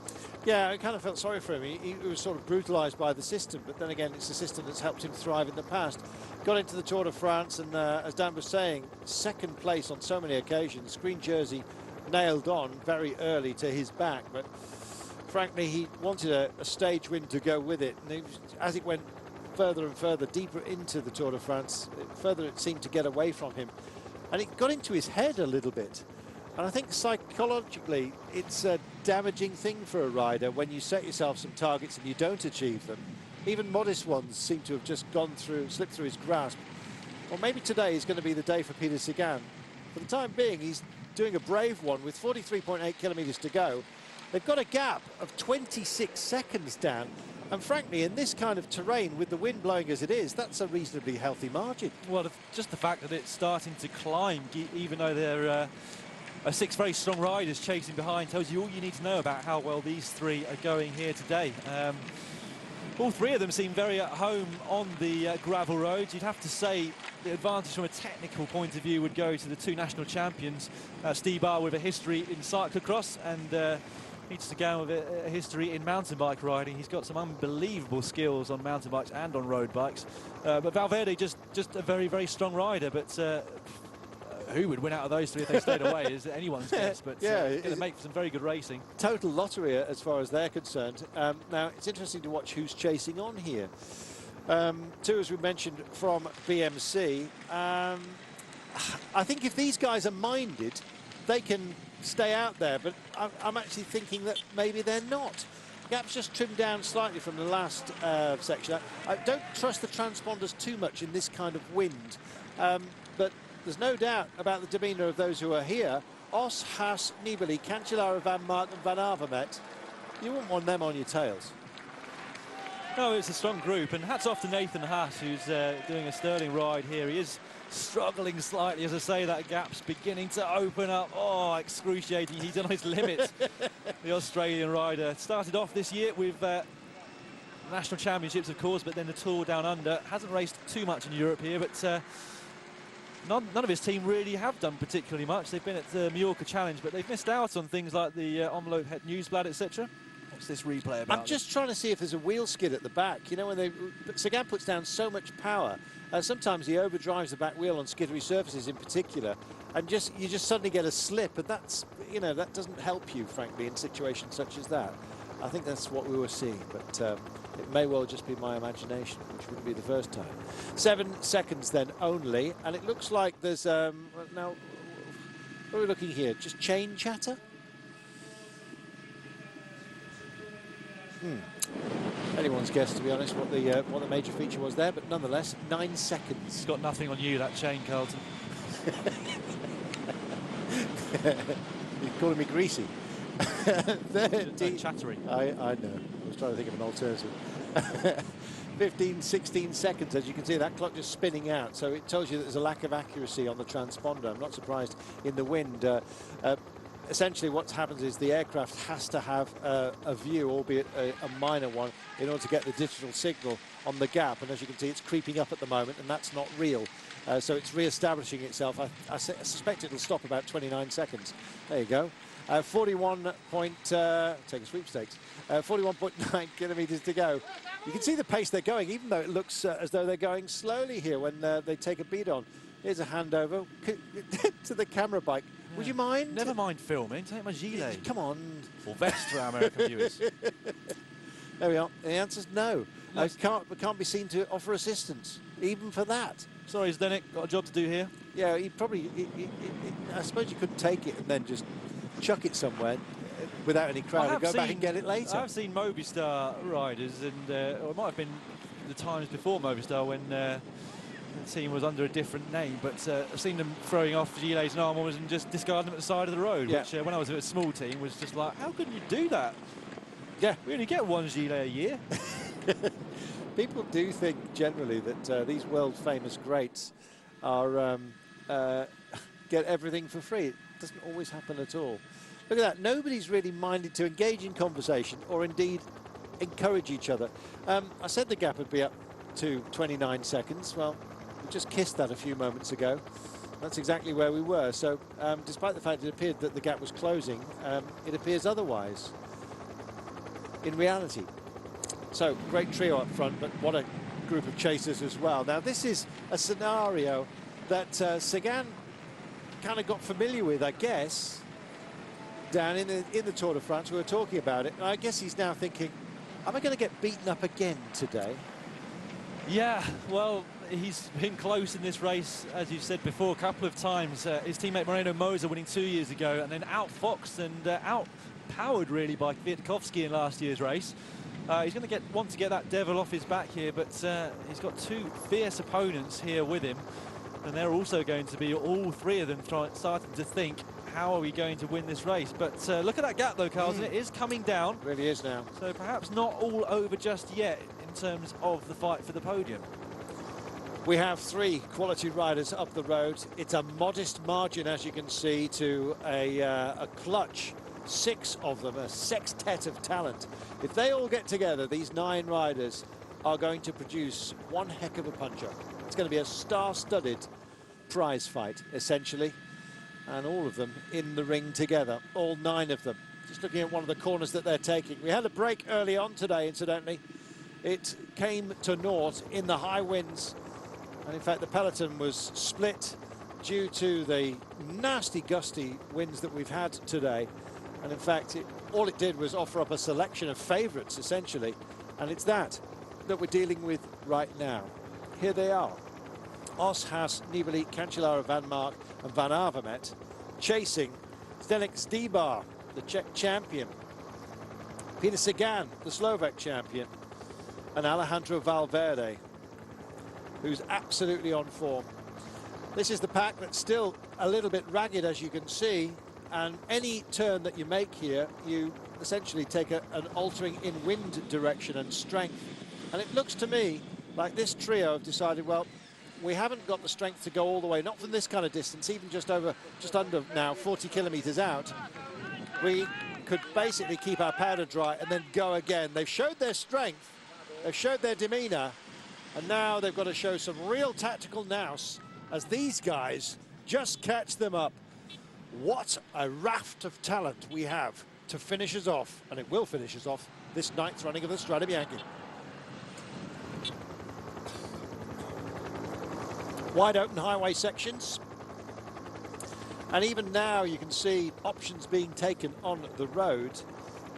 Yeah, I kind of felt sorry for him. He was sort of brutalised by the system, but then again, it's a system that's helped him thrive in the past. Got into the Tour de France, and as Dan was saying, second place on so many occasions. Green jersey nailed on very early to his back, but frankly, he wanted a stage win to go with it. And as it went further and further, deeper into the Tour de France, further it seemed to get away from him. And it got into his head a little bit. And I think psychologically, it's a damaging thing for a rider when you set yourself some targets and you don't achieve them. Even modest ones seem to have just slipped through his grasp. Well, maybe today is going to be the day for Peter Sagan. For the time being, he's doing a brave one with 43.8 kilometres to go. They've got a gap of 26 seconds down. And frankly, in this kind of terrain, with the wind blowing as it is, that's a reasonably healthy margin. Well, just the fact that it's starting to climb, even though there are 6 very strong riders chasing behind, tells you all you need to know about how well these 3 are going here today. All 3 of them seem very at home on the gravel roads. You'd have to say the advantage from a technical point of view would go to the 2 national champions, Steve Barr with a history in cyclocross, and Peter Sagan with a history in mountain bike riding. He's got some unbelievable skills on mountain bikes and on road bikes. But Valverde, just a very, very strong rider. But who would win out of those 3 if they stayed away is anyone's guess. But yeah, going to make for some very good racing. Total lottery as far as they're concerned. Now, it's interesting to watch who's chasing on here. 2, as we mentioned, from BMC. I think if these guys are minded, they can stay out there, but I'm actually thinking that maybe they're not. Gap's just trimmed down slightly from the last section. I don't trust the transponders too much in this kind of wind, but there's no doubt about the demeanour of those who are here. Os, Haas, Nibali, Cancellara, Van Mark and Van Avermaet. You wouldn't want them on your tails. No, it's a strong group, and hats off to Nathan Haas, who's doing a sterling ride here. He is struggling slightly, as I say. That gap's beginning to open up. Oh, excruciating. He's on his limit. The Australian rider started off this year with national championships, of course, but then the Tour Down Under. Hasn't raced too much in Europe here, but none of his team really have done particularly much. They've been at the Mallorca Challenge, but they've missed out on things like the Envelope Het Nieuwsblad, etc. What's this replay about? I'm just trying to see if there's a wheel skid at the back. You know, when Sagan puts down so much power, sometimes he overdrives the back wheel on skiddery surfaces in particular, and you just suddenly get a slip, and that's, you know, that doesn't help you, frankly, in situations such as that. I think that's what we were seeing, but it may well just be my imagination, which wouldn't be the first time. 7 seconds then only, and it looks like there's now, what are we looking here? Just chain chatter? Anyone's guess, to be honest, what the major feature was there, but nonetheless, 9 seconds. It's got nothing on you, that chain, Carlton. You're calling me greasy. 13. Chattery. I know. I was trying to think of an alternative. 15, 16 seconds. As you can see, that clock just spinning out. So it tells you that there's a lack of accuracy on the transponder. I'm not surprised in the wind. Essentially what happens is the aircraft has to have a view, albeit a minor one, in order to get the digital signal on the gap. And as you can see, it's creeping up at the moment, and that's not real. So it's re-establishing itself. I suspect it'll stop about 29 seconds. There you go. 41 point, take a sweepstakes, 41.9 kilometres to go. You can see the pace they're going, even though it looks as though they're going slowly here when they take a beat on. Here's a handover to the camera bike. Yeah. Would you mind? Never mind filming. Take my gilet. Come on. Or vest for our American viewers. There we are. The answer's no. We can't be seen to offer assistance, even for that. Sorry, Zdenek, got a job to do here. Yeah, he probably. I suppose you could take it and then just chuck it somewhere without any crowd and go back and get it later. I've seen Movistar riders, and or it might have been the times before Movistar when the team was under a different name, but I've seen them throwing off gilets and armors and just discarding them at the side of the road, which when I was at a small team was just like, how can you do that? Yeah, we only get one gilet a year. People do think generally that these world famous greats are get everything for free. It doesn't always happen at all. Look at that. Nobody's really minded to engage in conversation or indeed encourage each other. I said the gap would be up to 29 seconds. Well, we just kissed that a few moments ago. That's exactly where we were. So despite the fact it appeared that the gap was closing, it appears otherwise in reality. So great trio up front, but what a group of chasers as well. Now this is a scenario that Sagan kind of got familiar with, I guess, down in the Tour de France. We were talking about it, and I guess he's now thinking, am I going to get beaten up again today? Yeah, well, he's been close in this race, as you've said before, a couple of times. His teammate Moreno Moser winning 2 years ago, and then outfoxed and outpowered really by Kwiatkowski in last year's race. He's going to want to get that devil off his back here, but he's got two fierce opponents here with him, and they're also going to be, all three of them, starting to think, how are we going to win this race? But look at that gap though, Carlton. It is coming down. It really is now. So perhaps not all over just yet in terms of the fight for the podium. We have three quality riders up the road. It's a modest margin, as you can see, to a clutch. 6 of them, a sextet of talent. If they all get together, these 9 riders are going to produce one heck of a puncher. It's going to be a star-studded prize fight, essentially. And all of them in the ring together, all 9 of them. Just looking at one of the corners that they're taking. We had a break early on today, incidentally. It came to naught in the high winds. And in fact, the peloton was split due to the nasty gusty winds that we've had today. And in fact, all it did was offer up a selection of favourites, essentially. And it's that we're dealing with right now. Here they are. Os, Haas, Nibali, Cancellara, Van Mark and Van Avermaet chasing Zdenek Stybar, the Czech champion, Peter Sagan, the Slovak champion, and Alejandro Valverde, who's absolutely on form. This is the pack that's still a little bit ragged, as you can see. And any turn that you make here, you essentially take an altering in wind direction and strength. And it looks to me like this trio have decided, well, we haven't got the strength to go all the way, not from this kind of distance, even just under now 40 kilometers out. We could basically keep our powder dry and then go again. They've showed their strength, they've showed their demeanor, and now they've got to show some real tactical nous as these guys just catch them up. What a raft of talent we have to finish us off, and it will finish us off this 9th running of the Strade Bianche. Wide open highway sections, and even now you can see options being taken on the road.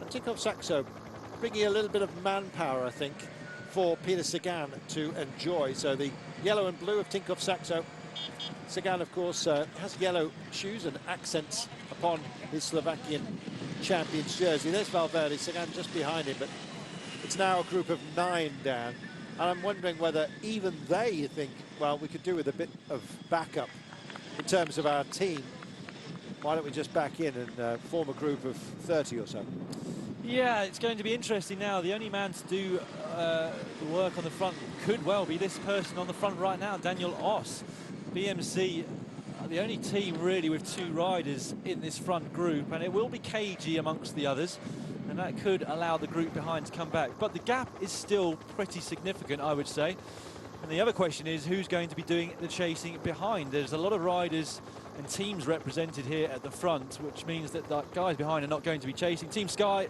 And Tinkoff Saxo bringing a little bit of manpower, I think, for Peter Sagan to enjoy. So the yellow and blue of Tinkoff Saxo. Sagan, of course, has yellow shoes and accents upon his Slovakian champion's jersey. There's Valverde, Sagan just behind him, but it's now a group of 9 down. And I'm wondering whether even they think, well, we could do with a bit of backup in terms of our team. Why don't we just back in and form a group of 30 or so? Yeah, it's going to be interesting now. The only man to do the work on the front could well be this person on the front right now, Daniel Os. BMC are the only team really with 2 riders in this front group, and it will be cagey amongst the others, and that could allow the group behind to come back. But the gap is still pretty significant, I would say. And the other question is, who's going to be doing the chasing behind? There's a lot of riders and teams represented here at the front, which means that the guys behind are not going to be chasing. Team Sky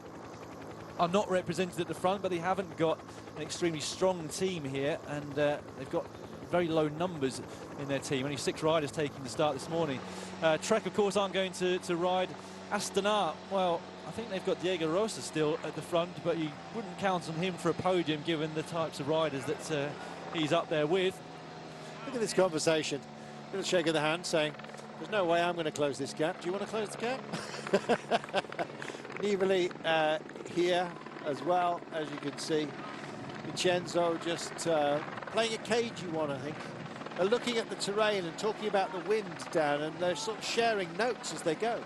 are not represented at the front, but they haven't got an extremely strong team here, and they've got very low numbers in their team. Only 6 riders taking the start this morning. Trek, of course, aren't going to ride. Astana, well, I think they've got Diego Rosa still at the front, but you wouldn't count on him for a podium given the types of riders that he's up there with. Look at this conversation. A little shake of the hand saying, there's no way I'm going to close this gap. Do you want to close the gap? Nibali here as well, as you can see. Vincenzo just playing a cagey one, I think. Looking at the terrain and talking about the wind down, and they're sort of sharing notes as they go.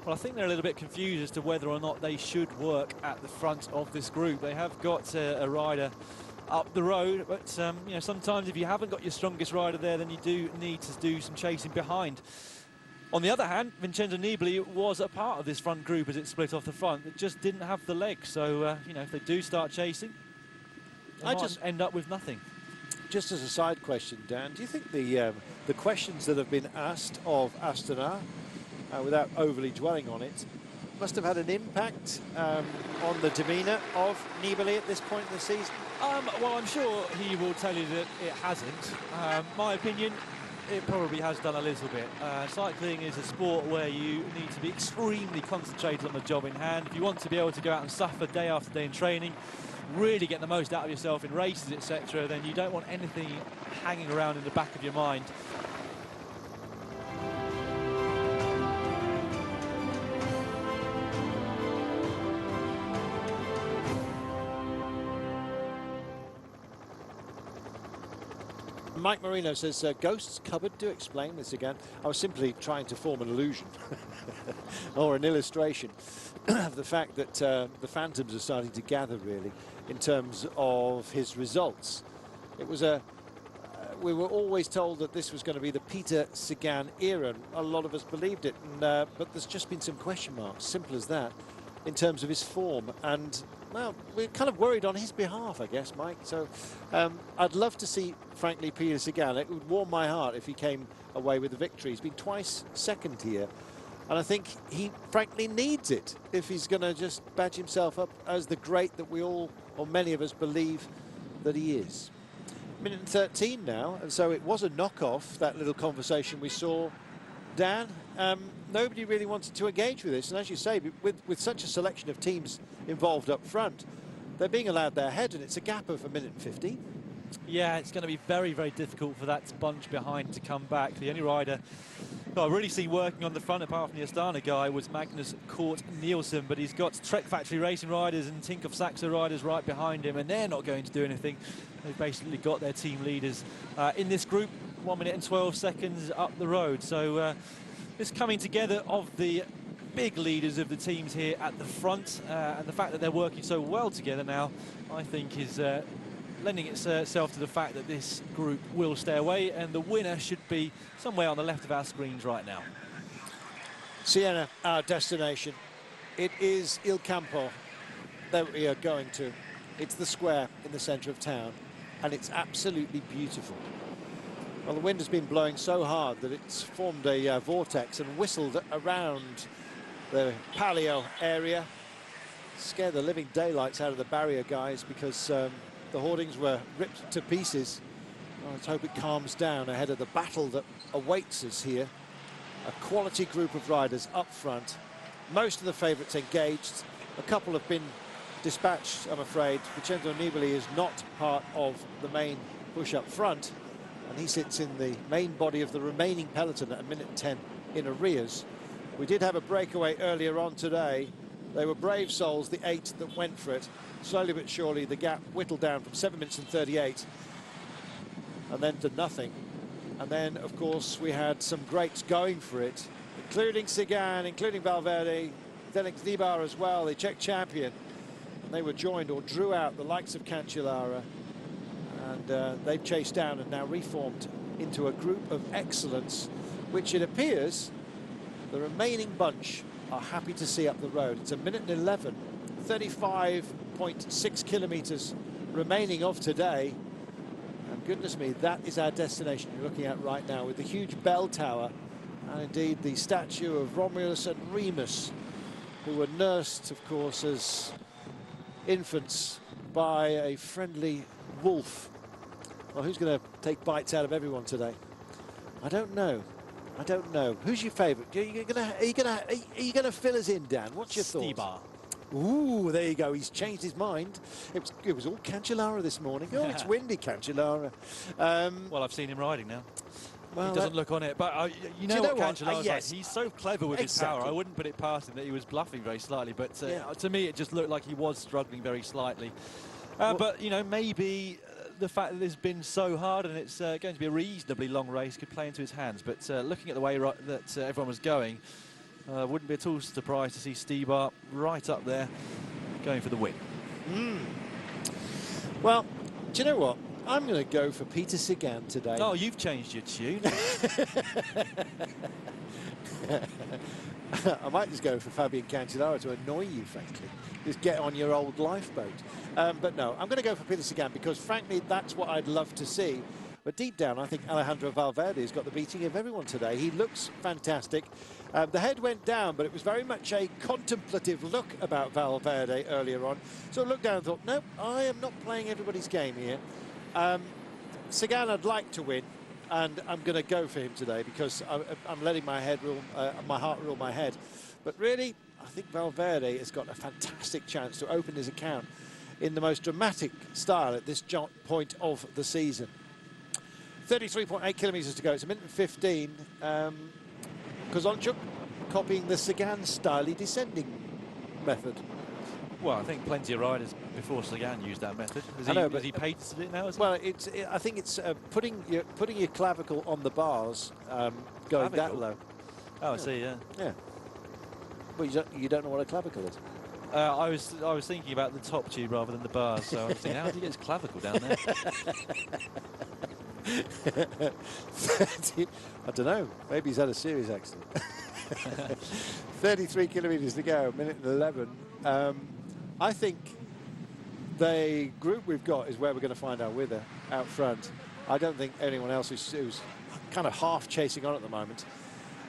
Well, I think they're a little bit confused as to whether or not they should work at the front of this group. They have got a rider up the road, but you know, sometimes if you haven't got your strongest rider there, then you do need to do some chasing behind. On the other hand, Vincenzo Nibali was a part of this front group as it split off the front. It just didn't have the legs, so you know, if they do start chasing, they might end up with nothing. Just as a side question, Dan, do you think the questions that have been asked of Astana, without overly dwelling on it, must have had an impact on the demeanour of Nibali at this point in the season? Well, I'm sure he will tell you that it hasn't. My opinion, it probably has done a little bit. Cycling is a sport where you need to be extremely concentrated on the job in hand. If you want to be able to go out and suffer day after day in training, really get the most out of yourself in races, etc., then you don't want anything hanging around in the back of your mind. Mike Marino says, Ghosts Cupboard, do explain this again. I was simply trying to form an illusion or an illustration of the fact that the phantoms are starting to gather, really, in terms of his results. It was we were always told that this was going to be the Peter Sagan era, and a lot of us believed it, and, but there's just been some question marks, simple as that, in terms of his form. And well, we're kind of worried on his behalf, I guess, Mike. So I'd love to see, frankly, Peter Sagan. It would warm my heart if he came away with the victory. He's been twice second here, and I think he, frankly, needs it if he's going to just badge himself up as the great that we all, or many of us, believe that he is. Minute and 13 now, and so it was a knockoff, that little conversation we saw, Dan. Nobody really wanted to engage with this, and as you say, with such a selection of teams involved up front, they're being allowed their head, and it's a gap of 1:15 minutes. Yeah, it's going to be very, very difficult for that bunch behind to come back. The only rider I've really seen working on the front, apart from the Astana guy, was Magnus Cort Nielsen, but he's got Trek Factory Racing riders and Tinkoff Saxo riders right behind him, and they're not going to do anything. They've basically got their team leaders in this group, 1 minute and 12 seconds up the road. So this coming together of the big leaders of the teams here at the front, and the fact that they're working so well together now, I think is lending itself to the fact that this group will stay away, and the winner should be somewhere on the left of our screens right now. Siena, our destination. It is Il Campo that we are going to. It's the square in the centre of town, and it's absolutely beautiful. Well, the wind has been blowing so hard that it's formed a vortex and whistled around the Palio area. Scared the living daylights out of the barrier guys, because the hoardings were ripped to pieces. Well, let's hope it calms down ahead of the battle that awaits us here. A quality group of riders up front. Most of the favourites engaged. A couple have been dispatched, I'm afraid. Vincenzo Nibali is not part of the main push up front, and he sits in the main body of the remaining peloton at 1:10 in arrears. We did have a breakaway earlier on today. They were brave souls, the 8 that went for it. Slowly but surely, the gap whittled down from 7 minutes and 38, and then to nothing. And then, of course, we had some greats going for it, including Sagan, including Valverde, Felix Nibar as well, the Czech champion. And they were joined, or drew out, the likes of Cancellara. And they've chased down and now reformed into a group of excellence, which it appears the remaining bunch are happy to see up the road. It's 1:11, 35.6 kilometres remaining of today. And goodness me, that is our destination you're looking at right now, with the huge bell tower and indeed the statue of Romulus and Remus, who were nursed, of course, as infants by a friendly wolf Well, who's going to take bites out of everyone today? I don't know. I don't know. Who's your favourite? Are you gonna fill us in, Dan? What's your thoughts? Stibar. Ooh, there you go. He's changed his mind. It was all Cancellara this morning. Oh, it's windy, Cancellara. Well, I've seen him riding now. Well, he doesn't look on it, but you know what Cancellara's yes. like. He's so clever with his power. I wouldn't put it past him that he was bluffing very slightly, but to me it just looked like he was struggling very slightly. But, you know, maybe the fact that it's been so hard and it's going to be a reasonably long race could play into his hands. But looking at the way that everyone was going, wouldn't be at all surprised to see Stibar right up there going for the win. Well, do you know what? I'm going to go for Peter Sagan today. Oh, you've changed your tune. I might just go for Fabian Cancellara to annoy you, frankly. Just get on your old lifeboat. But no, I'm going to go for Peter Sagan because, frankly, that's what I'd love to see. But deep down, I think Alejandro Valverde has got the beating of everyone today. He looks fantastic. The head went down, but it was very much a contemplative look about Valverde earlier on. So I looked down and thought, nope, I am not playing everybody's game here. Sagan, I'd like to win, and I'm going to go for him today because I'm letting my head rule, my heart rule my head. But really, I think Valverde has got a fantastic chance to open his account in the most dramatic style at this point of the season. 33.8 kilometres to go. It's a minute and 15. Kozonchuk copying the Sagan style descending method. Well, I think plenty of riders before Sagan used that method. Has he patented it now? Well, I think it's putting your clavicle on the bars, going that low. Oh, I see. Yeah. Yeah. Well, you don't know what a clavicle is. I was thinking about the top tube rather than the bars. So I was thinking, how did he get his clavicle down there? I don't know. Maybe he's had a serious accident. 33 kilometres to go, minute and 11. I think the group we've got is where we're going to find our winner out front. I don't think anyone else who's kind of half chasing on at the moment.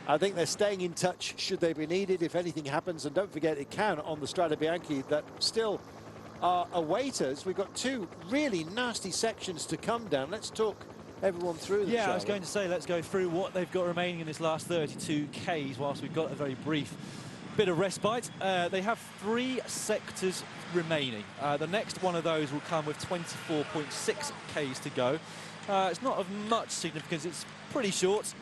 I think they're staying in touch should they be needed if anything happens. And don't forget, it can on the Strade Bianche that still await us. We've got two really nasty sections to come down. Let's talk everyone through them. Yeah, I was going to say, let's go through what they've got remaining in this last 32 Ks whilst we've got a very brief bit of respite. They have 3 sectors remaining. The next one of those will come with 24.6 Ks to go. It's not of much significance. It's pretty short,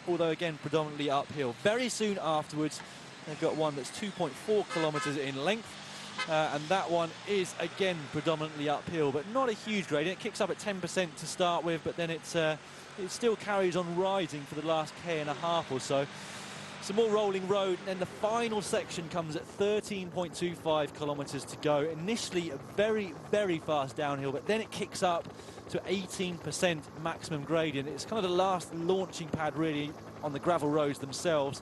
although again predominantly uphill. Very soon afterwards, they've got one that's 2.4 kilometres in length, and that one is again predominantly uphill, but not a huge gradient. It kicks up at 10% to start with, but then it still carries on rising for the last K&a-half or so. Some more rolling road, and then the final section comes at 13.25 kilometres to go. Initially a very, very fast downhill, but then it kicks up to 18% maximum gradient. It's kind of the last launching pad really on the gravel roads themselves.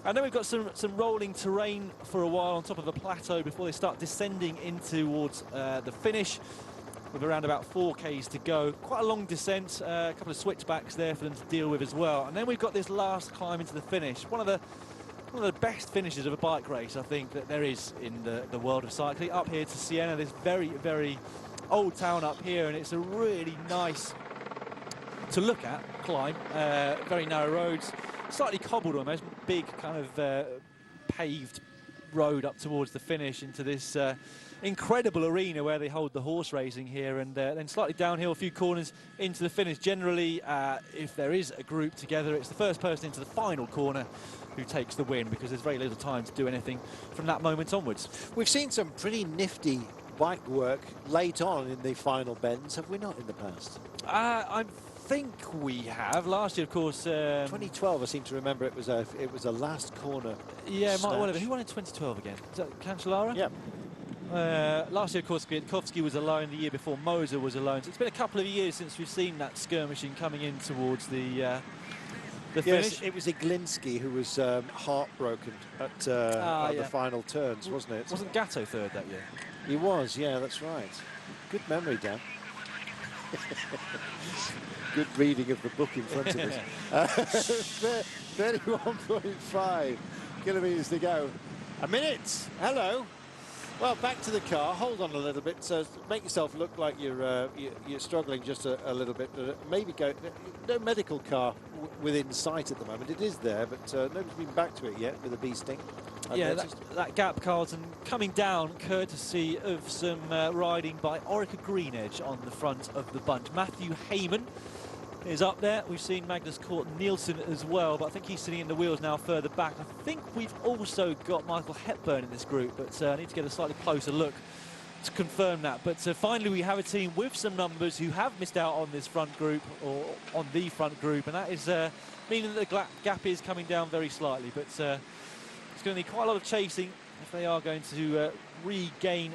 And then we've got some rolling terrain for a while on top of a plateau before they start descending in towards the finish, with around about 4 Ks to go. Quite a long descent, a couple of switchbacks there for them to deal with as well. And then we've got this last climb into the finish. One of the best finishes of a bike race, I think, that there is in the world of cycling. Up here to Siena, this very, very old town up here, and it's a really nice to look at climb. Very narrow roads, slightly cobbled almost, big kind of paved road up towards the finish into this incredible arena where they hold the horse racing here, and then slightly downhill, a few corners into the finish. Generally, if there is a group together, it's the first person into the final corner who takes the win, because there's very little time to do anything from that moment onwards. We've seen some pretty nifty bike work late on in the final bends, have we not, in the past? I think we have. Last year, of course, 2012, I seem to remember it was a last corner. Yeah, might well have. Who won in 2012 again? Is that Cancellara? Yeah. Last year, of course, Kwiatkowski was alone. The year before, Moser was alone. So it's been a couple of years since we've seen that skirmishing coming in towards the finish. Yes, it was Iglinski who was heartbroken at the final turns, wasn't it? Wasn't Gatto third that year? He was, yeah, that's right. Good memory, Dan. Good reading of the book in front of us. 31.5 kilometres to go. A minute. Hello. Well, back to the car. Hold on a little bit. So make yourself look like you're struggling just a little bit. Maybe go. No medical car within sight at the moment. It is there, but nobody's been back to it yet with a bee sting. Yeah, that gap, Carlton, coming down courtesy of some riding by Orica Greenedge on the front of the bunch. Matthew Heyman is up there. We've seen Magnus Cort Nielsen as well, but I think he's sitting in the wheels now further back. I think we've also got Michael Hepburn in this group, but I need to get a slightly closer look to confirm that. But finally we have a team with some numbers who have missed out on this front group, or on the front group, and that is meaning that the gap is coming down very slightly. But it's going to need quite a lot of chasing if they are going to regain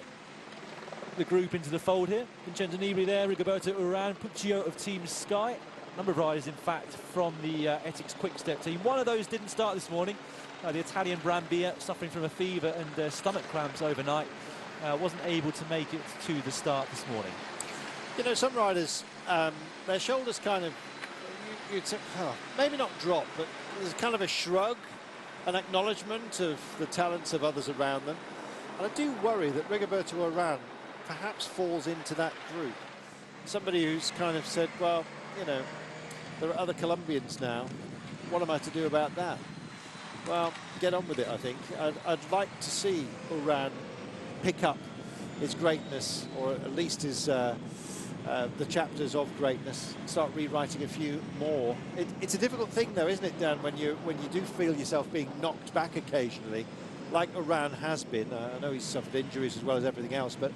the group into the fold here. Vincenzo Nibali there, Rigoberto Urán, Puccio of Team Sky. Number of riders, in fact, from the Ethics Quick-Step team. One of those didn't start this morning. The Italian Brambilla, suffering from a fever and stomach cramps overnight, wasn't able to make it to the start this morning. You know, some riders, their shoulders kind of, you'd say, maybe not drop, but there's kind of a shrug, an acknowledgement of the talents of others around them. And I do worry that Rigoberto Urán perhaps falls into that group. Somebody who's kind of said, well, you know, there are other Colombians now. What am I to do about that? Well, get on with it, I think. I'd like to see Urán pick up his greatness, or at least his the chapters of greatness, start rewriting a few more. It's a difficult thing, though, isn't it, Dan, when you do feel yourself being knocked back occasionally, like Urán has been. I know he's suffered injuries as well as everything else, but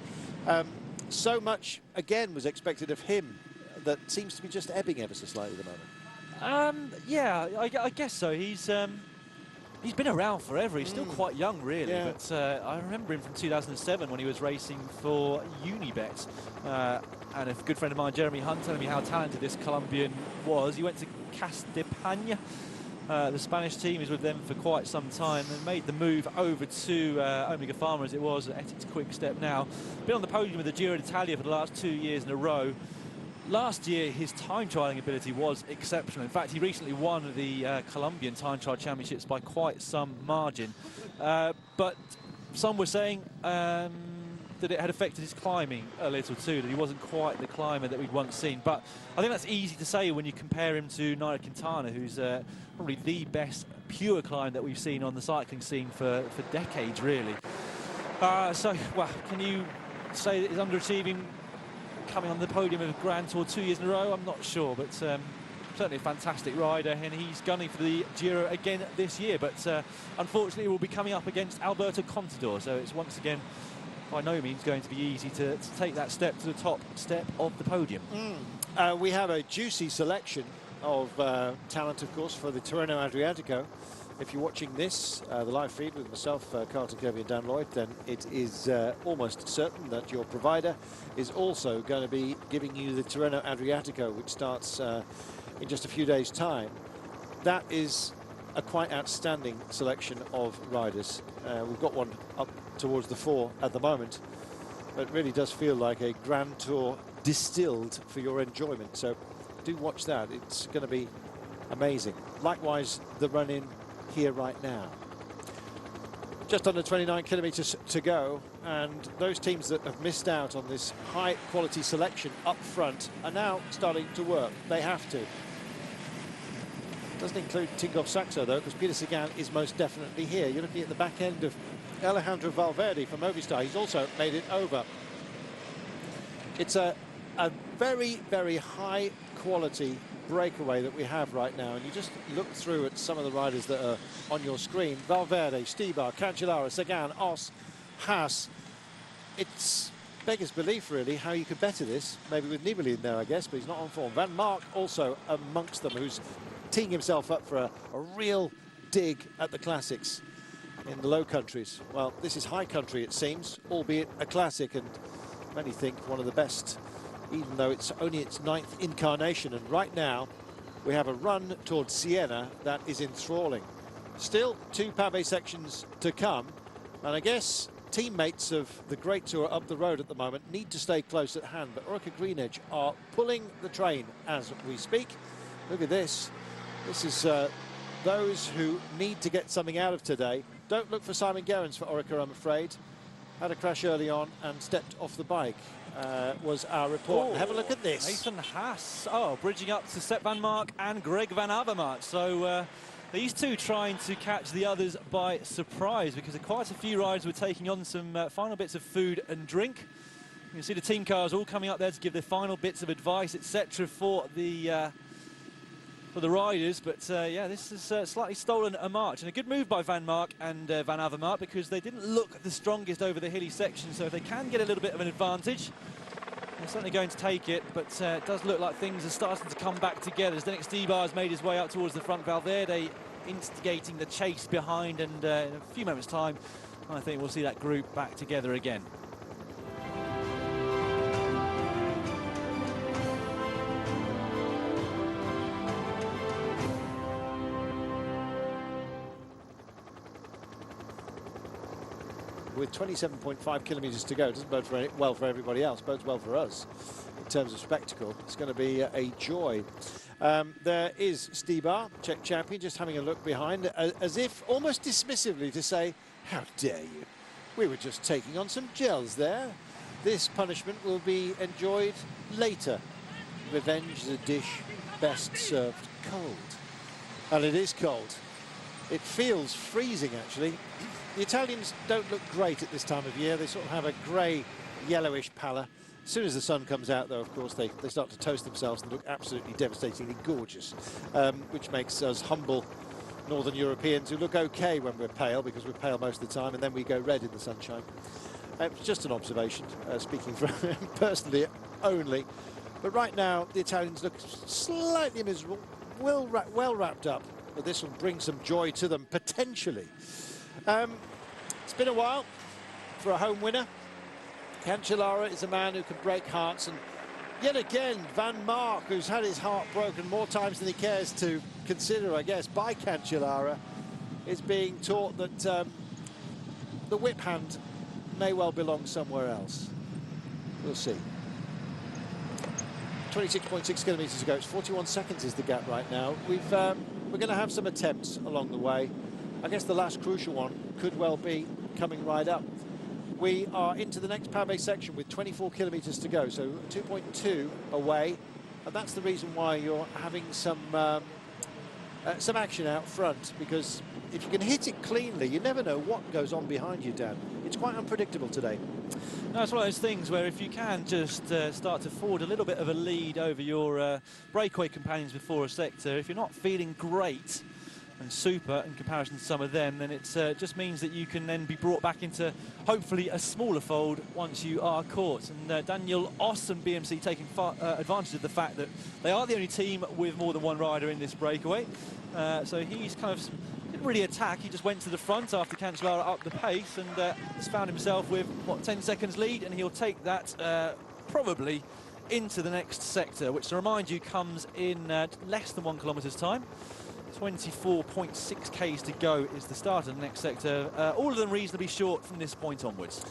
so much, again, was expected of him that seems to be just ebbing ever so slightly at the moment. Yeah, I guess so. He's been around forever. He's still quite young, really. Yeah. But I remember him from 2007 when he was racing for Unibet. And a good friend of mine, Jeremy Hunt, telling me how talented this Colombian was. He went to Castepana. The Spanish team is with them for quite some time and made the move over to Omega Pharma, as it was, at its quick step now. Been on the podium with the Giro d'Italia for the last 2 years in a row. Last year, his time trialling ability was exceptional. In fact, he recently won the Colombian time trial championships by quite some margin. But some were saying that it had affected his climbing a little too, that he wasn't quite the climber that we'd once seen. But I think that's easy to say when you compare him to Nairo Quintana, who's probably the best pure climb that we've seen on the cycling scene for decades, really. So, well, can you say that he's underachieving, coming on the podium of Grand Tour 2 years in a row? I'm not sure, but certainly a fantastic rider, and he's gunning for the Giro again this year. But unfortunately, we'll be coming up against Alberto Contador, so it's once again by no means going to be easy to take that step to the top step of the podium. We have a juicy selection of talent, of course, for the Tirreno Adriatico. If you're watching this, the live feed with myself, Carlton Kirby and Dan Lloyd, then it is almost certain that your provider is also going to be giving you the Tirreno Adriatico, which starts in just a few days' time. That is a quite outstanding selection of riders. We've got one up towards the 4 at the moment, but it really does feel like a Grand Tour distilled for your enjoyment. So do watch that. It's going to be amazing. Likewise, the run-in here right now. Just under 29 kilometres to go, and those teams that have missed out on this high quality selection up front are now starting to work. They have to. Doesn't include Tinkoff Saxo though, because Peter Sagan is most definitely here. You're looking at the back end of Alejandro Valverde from Movistar. He's also made it over. It's a very, very high quality breakaway that we have right now, and you just look through at some of the riders that are on your screen. Valverde, Stibar, Cancellara, Sagan, Os, Haas. It's beggars belief, really, how you could better this. Maybe with Nibali in there, I guess, but he's not on form. Van Mark also amongst them, who's teeing himself up for a real dig at the classics in the Low Countries. Well, this is high country, it seems, albeit a classic, and many think one of the best, even though it's only its 9th incarnation. And right now we have a run towards Siena that is enthralling. Still 2 pavé sections to come, and I guess teammates of the Great Tour up the road at the moment need to stay close at hand, but Orica Greenedge are pulling the train as we speak. Look at this. This is those who need to get something out of today. Don't look for Simon Gerrans for Orica, I'm afraid. had a crash early on and stepped off the bike, was our report. Oh, have a look at this. Nathan Haas, bridging up to Sepp van Mark and Greg van Avermaet. So these two trying to catch the others by surprise, because quite a few riders were taking on some final bits of food and drink. You can see the team cars all coming up there to give their final bits of advice, etc. for the riders. But yeah, this has slightly stolen a march, and a good move by Van Mark and Van Avermaet, because they didn't look the strongest over the hilly section. So if they can get a little bit of an advantage, they're certainly going to take it. But it does look like things are starting to come back together. Zdenek Stybar has made his way out towards the front. Valverde instigating the chase behind, and in a few moments' time, I think we'll see that group back together again. With 27.5 kilometres to go, it doesn't bode well for everybody else, bodes well for us in terms of spectacle. It's going to be a joy. There is Stybar, Czech champion, just having a look behind, as if almost dismissively to say, how dare you? We were just taking on some gels there. This punishment will be enjoyed later. Revenge is a dish best served cold. And it is cold. It feels freezing, actually. The Italians don't look great at this time of year. They sort of have a grey, yellowish pallor. As soon as the sun comes out, though, of course, they start to toast themselves and look absolutely devastatingly gorgeous, which makes us humble Northern Europeans who look okay when we're pale, because we're pale most of the time, and then we go red in the sunshine. It's just an observation, speaking from personally only. But right now, the Italians look slightly miserable, well wrapped up, but this will bring some joy to them, potentially. It's been a while for a home winner. Cancellara is a man who can break hearts, and yet again Van Mark, who's had his heart broken more times than he cares to consider, I guess, by Cancellara, is being taught that the whip hand may well belong somewhere else. We'll see. 26.6 kilometres to go. It's 41 seconds is the gap right now. We're going to have some attempts along the way. I guess the last crucial one could well be coming right up. We are into the next pavé section with 24 kilometres to go, so 2.2 away, and that's the reason why you're having some action out front, because if you can hit it cleanly, you never know what goes on behind you, Dan. It's quite unpredictable today. No, it's one of those things where if you can just start to forward a little bit of a lead over your breakaway companions before a sector, if you're not feeling great and super in comparison to some of them, then it just means that you can then be brought back into hopefully a smaller fold once you are caught. And Daniel Oss and BMC taking advantage of the fact that they are the only team with more than one rider in this breakaway. So he's kind of didn't really attack, he just went to the front after Cancellara up the pace, and has found himself with, what, 10 seconds lead, and he'll take that probably into the next sector, which, to remind you, comes in less than 1 kilometre's time. 24.6 k's to go is the start of the next sector. All of them reasonably short from this point onwards.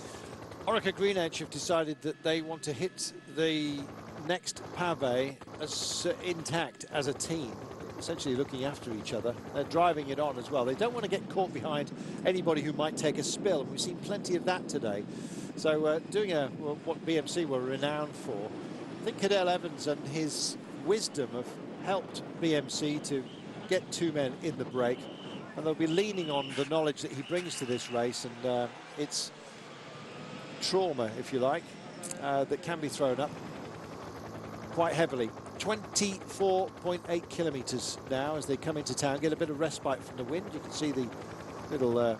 Orica Green Edge have decided that they want to hit the next pavé as intact as a team, essentially looking after each other. They're driving it on as well. They don't want to get caught behind anybody who might take a spill, and we've seen plenty of that today. So doing what BMC were renowned for. I think Cadel Evans and his wisdom have helped BMC to get 2 men in the break, and they'll be leaning on the knowledge that he brings to this race, and it's trauma, if you like, that can be thrown up quite heavily. 24.8 kilometres now as they come into town, get a bit of respite from the wind. You can see the little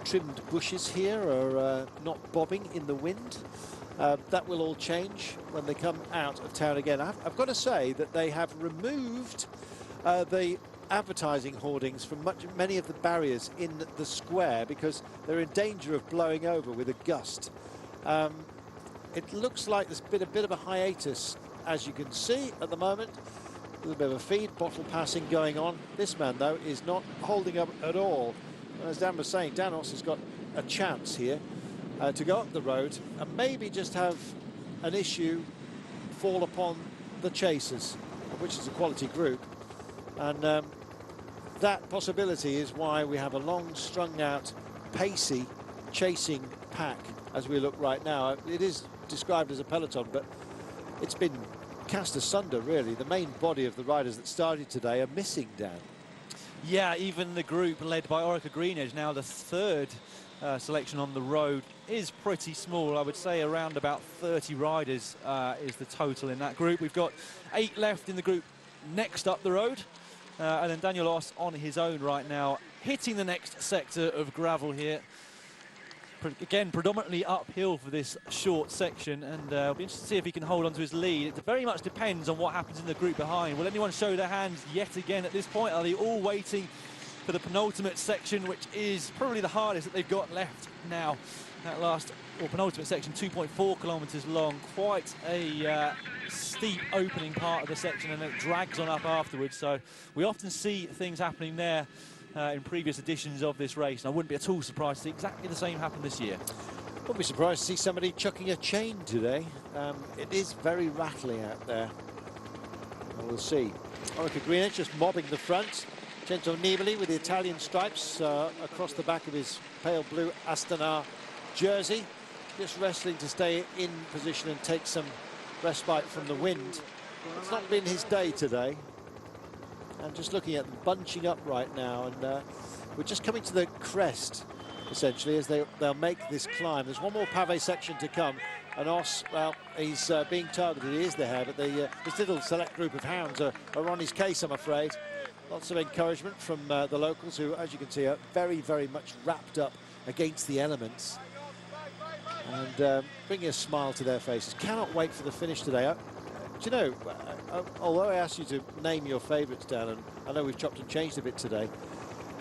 trimmed bushes here are not bobbing in the wind. That will all change when they come out of town again. I've got to say that they have removed the advertising hoardings from many of the barriers in the square, because they're in danger of blowing over with a gust. It looks like there's been a bit of a hiatus, as you can see at the moment. A little bit of a feed bottle passing going on. This man, though, is not holding up at all. And as Dan was saying, Danos has got a chance here to go up the road and maybe just have an issue fall upon the chasers, which is a quality group. And that possibility is why we have a long, strung out, pacey, chasing pack as we look right now. It is described as a peloton, but it's been cast asunder, really. The main body of the riders that started today are missing, Dan. Yeah, even the group led by Orica Greenedge, now the third selection on the road, is pretty small. I would say around about 30 riders is the total in that group. We've got 8 left in the group next up the road. And then Daniel Oss on his own right now, hitting the next sector of gravel here. Again, predominantly uphill for this short section, and it'll be interesting to see if he can hold on to his lead. It very much depends on what happens in the group behind. Will anyone show their hands yet again at this point? Are they all waiting for the penultimate section, which is probably the hardest that they've got left now? That last, or penultimate section, 2.4 kilometres long. Quite a steep opening part of the section, and it drags on up afterwards. So we often see things happening there in previous editions of this race, and I wouldn't be at all surprised to see exactly the same happen this year. Wouldn't be surprised to see somebody chucking a chain today. It is very rattly out there. And we'll see. Orica Greenedge just mobbing the front. Vincenzo Nibali with the Italian stripes across the back of his pale blue Astana jersey, just wrestling to stay in position and take some respite from the wind. It's not been his day today. And just looking at them bunching up right now, and we're just coming to the crest, essentially, as they'll make this climb. There's one more pavé section to come, and Oss, well, he's being targeted. He is there, but this little select group of hounds are on his case, I'm afraid. Lots of encouragement from the locals, who, as you can see, are very, very much wrapped up against the elements, and bringing a smile to their faces. Cannot wait for the finish today. Do you know, although I asked you to name your favourites, Dan, and I know we've chopped and changed a bit today,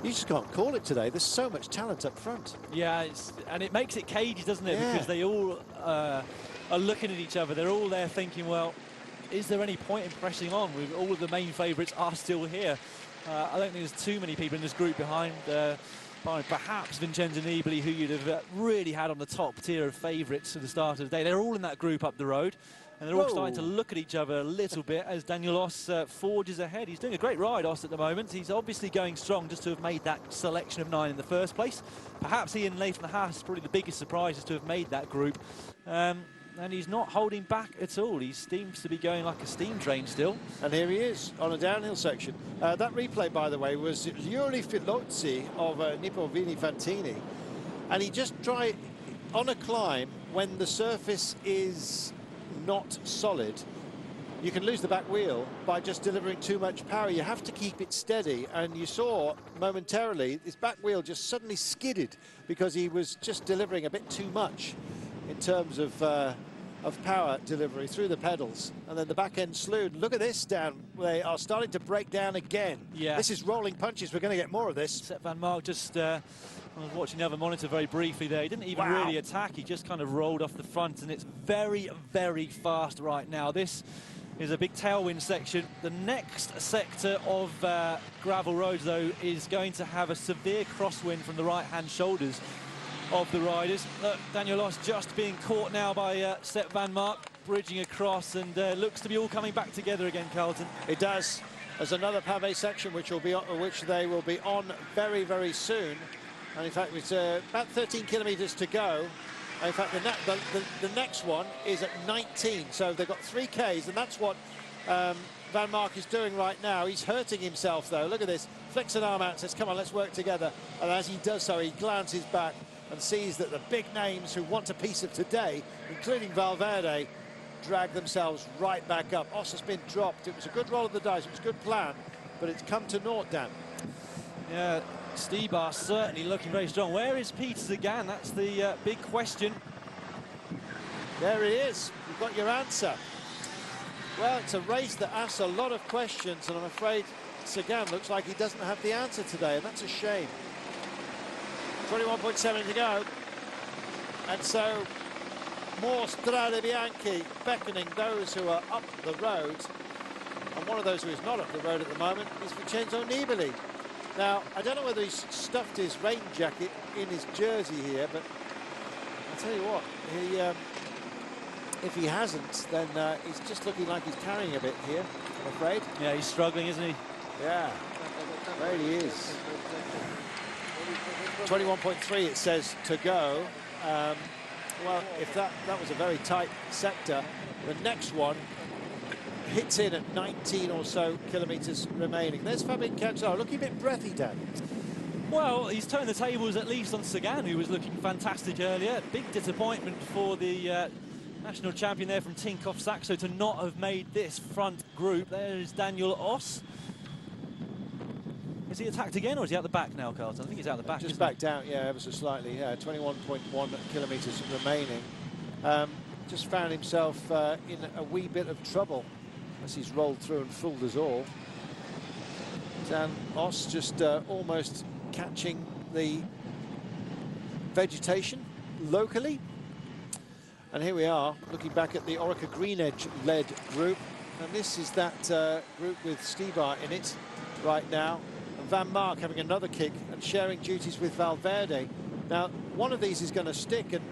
you just can't call it today. There's so much talent up front. Yeah, and it makes it cagey, doesn't it? Yeah. Because they all are looking at each other. They're all there thinking, well, is there any point in pressing on? All of the main favourites are still here. I don't think there's too many people in this group behind perhaps Vincenzo Nibali, who you'd have really had on the top tier of favourites at the start of the day. They're all in that group up the road. And they're all starting to look at each other a little bit as Daniel Oss forges ahead. He's doing a great ride, Oss, at the moment. He's obviously going strong just to have made that selection of 9 in the first place. Perhaps he and Nathan Haas, probably the biggest surprises to have made that group. And he's not holding back at all. He seems to be going like a steam train still. And here he is on a downhill section. That replay, by the way, was Yuri Filozzi of Nippo Vini Fantini. And he just tried on a climb when the surface is not solid. You can lose the back wheel by just delivering too much power. You have to keep it steady, and you saw momentarily his back wheel just suddenly skidded because he was just delivering a bit too much in terms of power delivery through the pedals, and then the back end slewed. Look at this, Dan. They are starting to break down again. Yeah, this is rolling punches. We're going to get more of this. Sepp van Mark just I was watching the other monitor very briefly there. He didn't even really attack. He just kind of rolled off the front, and it's very, very fast right now. This is a big tailwind section. The next sector of gravel roads, though, is going to have a severe crosswind from the right-hand shoulders of the riders. Look, Daniel Oss just being caught now by Sepp van Mark, bridging across, and looks to be all coming back together again, Carlton. It does. There's another pavé section which they will be on very, very soon. And in fact, it's about 13 kilometres to go. In fact, the next one is at 19, so they've got 3 Ks, and that's what Van Mark is doing right now. He's hurting himself, though. Look at this. Flicks an arm out and says, come on, let's work together. And as he does so, he glances back and sees that the big names who want a piece of today, including Valverde, drag themselves right back up. Oss has been dropped. It was a good roll of the dice. It was a good plan, but it's come to naught, Dan. Yeah, Stybar certainly looking very strong. Where is Peter Sagan? That's the big question. There he is. You've got your answer. Well, it's a race that asks a lot of questions, and I'm afraid Sagan looks like he doesn't have the answer today, and that's a shame. 21.7 to go. And so more Strade Bianche beckoning those who are up the road. And one of those who is not up the road at the moment is Vincenzo Nibali. Now, I don't know whether he's stuffed his rain jacket in his jersey here, but I'll tell you what, if he hasn't, then he's just looking like he's carrying a bit here, I'm afraid. Yeah, he's struggling, isn't he? Yeah, there he is. 21.3 it says to go. Well, if that was a very tight sector, the next one hits in at 19 or so kilometres remaining. There's Fabian Cancellara looking a bit breathy, Dan. Well, he's turned the tables at least on Sagan, who was looking fantastic earlier. Big disappointment for the national champion there from Tinkoff Saxo to not have made this front group. There's Daniel Oss. Is he attacked again, or is he out the back now, Carlton? I think he's out the back. Just backed out, yeah, ever so slightly. Yeah, 21.1 kilometres remaining. Just found himself in a wee bit of trouble as he's rolled through and fooled us all. Dan Oss just almost catching the vegetation locally. And here we are, looking back at the Orica Green Edge-led group. And this is that group with Stibar in it right now. And Van Mark having another kick and sharing duties with Valverde. Now, one of these is going to stick. And